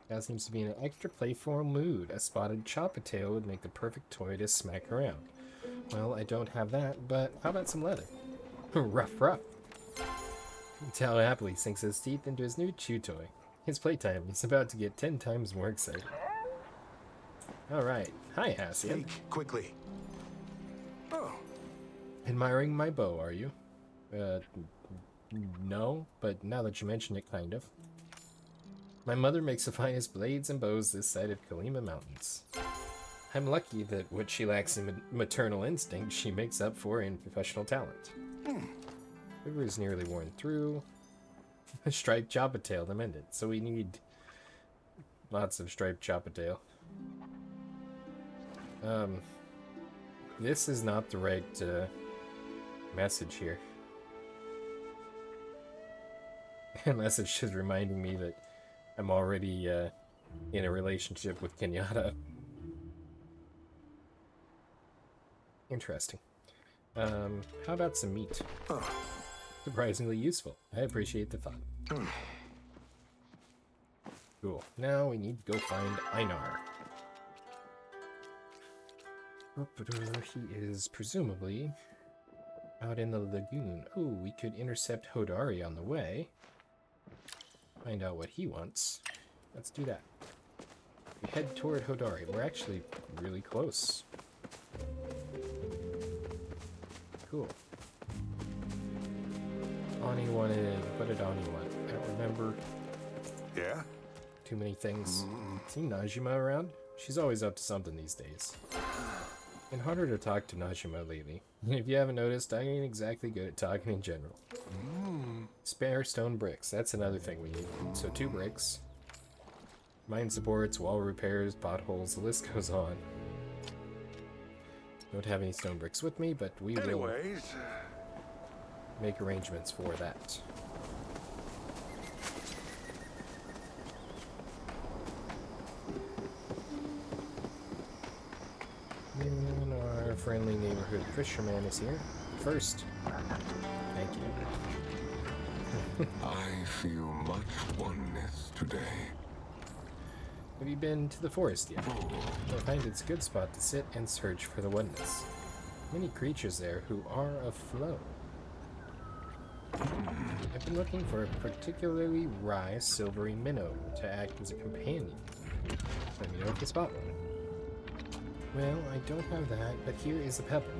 Tao seems to be in an extra playful mood. A spotted Choppa tail would make the perfect toy to smack around. Well, I don't have that, but how about some leather? Ruff, ruff. Tao happily sinks his teeth into his new chew toy. His playtime is about to get 10 times more exciting. Alright. Hi, Hassian. Speak quickly. Oh. Admiring my bow, are you? No, but now that you mention it, kind of. My mother makes the finest blades and bows this side of Kalima Mountains. I'm lucky that what she lacks in maternal instinct, she makes up for in professional talent. River is nearly worn through. A striped Choppa tail to mend it, so we need lots of striped Choppa tail. This is not the right message here. The message is reminding me that I'm already in a relationship with Kenyatta. Interesting. How about some meat? Surprisingly useful. I appreciate the thought. Cool. Now we need to go find Einar. He is presumably out in the lagoon. Oh, we could intercept Hodari on the way. Find out what he wants. Let's do that. We head toward Hodari. We're actually really close. Cool. Ani wanted... What did Ani want? I don't remember. Yeah? Too many things. Seen Najima around? She's always up to something these days. Been harder to talk to Najima lately. If you haven't noticed, I ain't exactly good at talking in general. Spare stone bricks. That's another thing we need. So 2 bricks. Mine supports, wall repairs, potholes, the list goes on. Don't have any stone bricks with me, but we will make arrangements for that. And our friendly neighborhood fisherman is here. First, thank you. I feel much oneness today. Have you been to the forest yet? I find it's a good spot to sit and search for the oneness. Many creatures there who are afloat. I've been looking for a particularly wry silvery minnow to act as a companion. Let me know if you spot one. Well, I don't have that, but here is a pebble.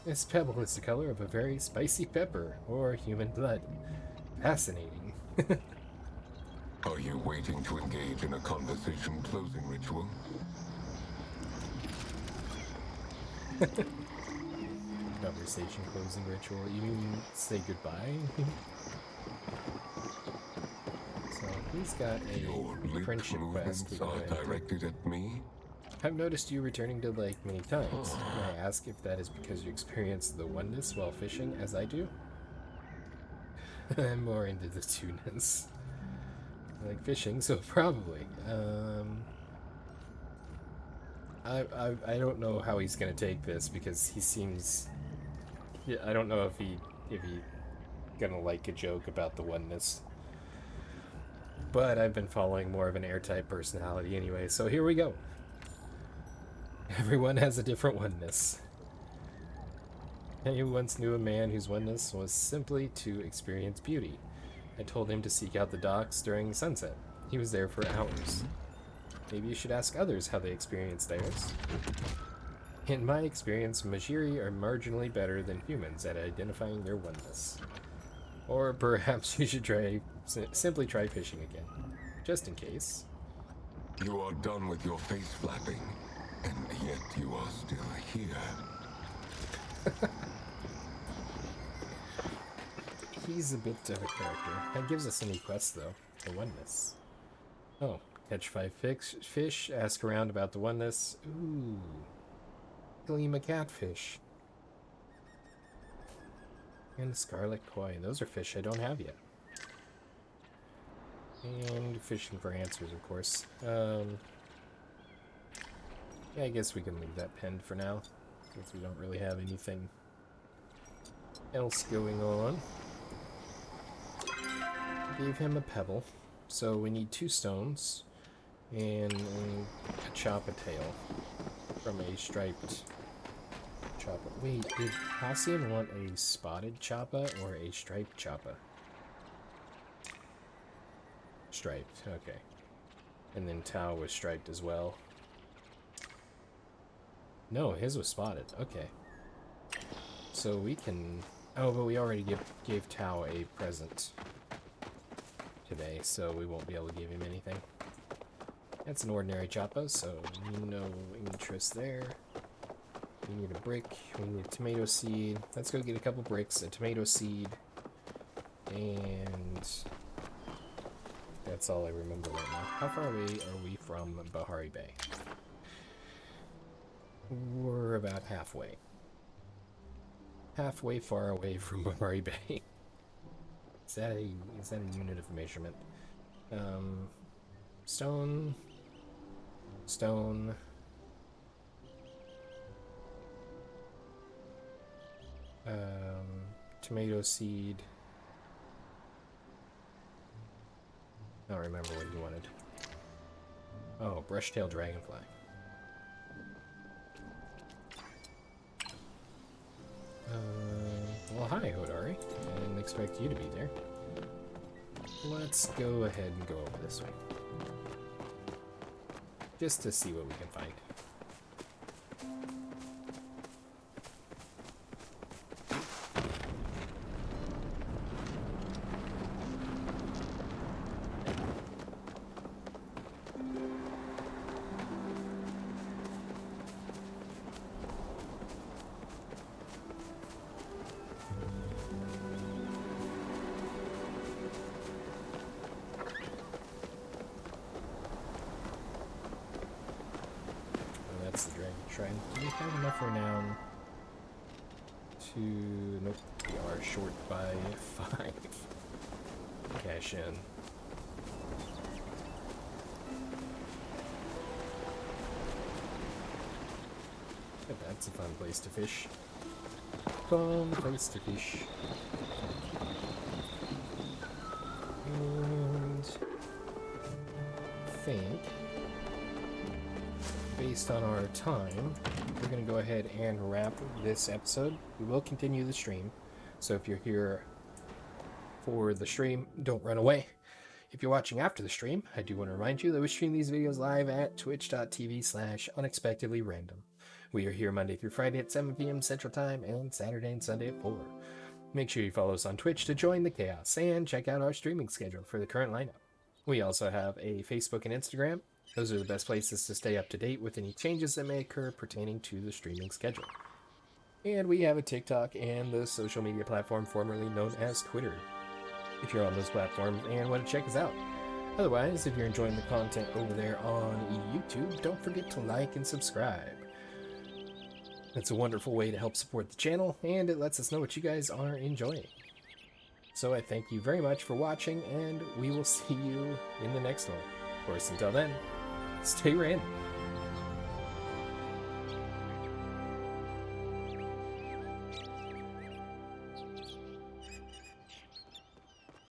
This pebble is the color of a very spicy pepper, or human blood. Fascinating. Are you waiting to engage in a conversation closing ritual? Conversation closing ritual. You mean say goodbye? So He's got Your a friendship quest. movements are directed at me? I've noticed you returning to the lake many times. May I ask if that is because you experience the oneness while fishing, as I do? I'm more into the two-ness. I like fishing, so probably. I don't know how he's gonna take this because he seems. Yeah, I don't know if he gonna like a joke about the oneness. But I've been following more of an air-type personality anyway, so here we go. Everyone has a different oneness. I once knew a man whose oneness was simply to experience beauty. I told him to seek out the docks during sunset. He was there for hours. Maybe you should ask others how they experience theirs. In my experience, Majiri are marginally better than humans at identifying their oneness. Or perhaps you should simply try fishing again, just in case. You are done with your face flapping, and yet you are still here. He's a bit of a character. That gives us a new quest, though. The oneness. Oh, catch 5 fish, ask around about the oneness. Ooh. Gleam a catfish. And a scarlet koi. Those are fish I don't have yet. And fishing for answers, of course. Yeah, I guess we can leave that pinned for now, since we don't really have anything else going on. Gave him a pebble, so we need 2 stones and a choppa tail from a striped choppa. Wait, did Halcyon want a spotted choppa or a striped choppa? Striped, okay. And then Tao was striped as well. No, his was spotted, okay. So we can... Oh, but we already gave Tao a present today, so we won't be able to give him anything. That's an ordinary choppa, so no interest there. We need a brick, we need a tomato seed. Let's go get a couple bricks, a tomato seed, and that's all I remember right now. How far away are we from Bahari Bay? We're about halfway. Halfway far away from Badruu Bay. Is that a unit of measurement? Stone. Stone. Tomato seed. I don't remember what you wanted. Oh, brush-tailed dragonfly. Well, hi, Hodari. I didn't expect you to be there. Let's go ahead and go over this way. Just to see what we can find. That's the dragon shrine. Do we have enough renown to... Nope, we are short by 5. Cash in. But that's a fun place to fish. Fun place to fish. And I think, based on our time, we're going to go ahead and wrap this episode. We will continue the stream, so if you're here for the stream, don't run away. If you're watching after the stream, I do want to remind you that we stream these videos live at twitch.tv/unexpectedlyrandom. We are here Monday through Friday at 7 p.m. Central Time and Saturday and Sunday at 4. Make sure you follow us on Twitch to join the chaos and check out our streaming schedule for the current lineup. We also have a Facebook and Instagram. Those are the best places to stay up to date with any changes that may occur pertaining to the streaming schedule. And we have a TikTok and the social media platform formerly known as Twitter. If you're on those platforms and want to check us out, Otherwise, if you're enjoying the content over there on YouTube, don't forget to like and subscribe. It's a wonderful way to help support the channel, and it lets us know what you guys are enjoying. So I thank you very much for watching, and we will see you in the next one. Of course, until then, stay random.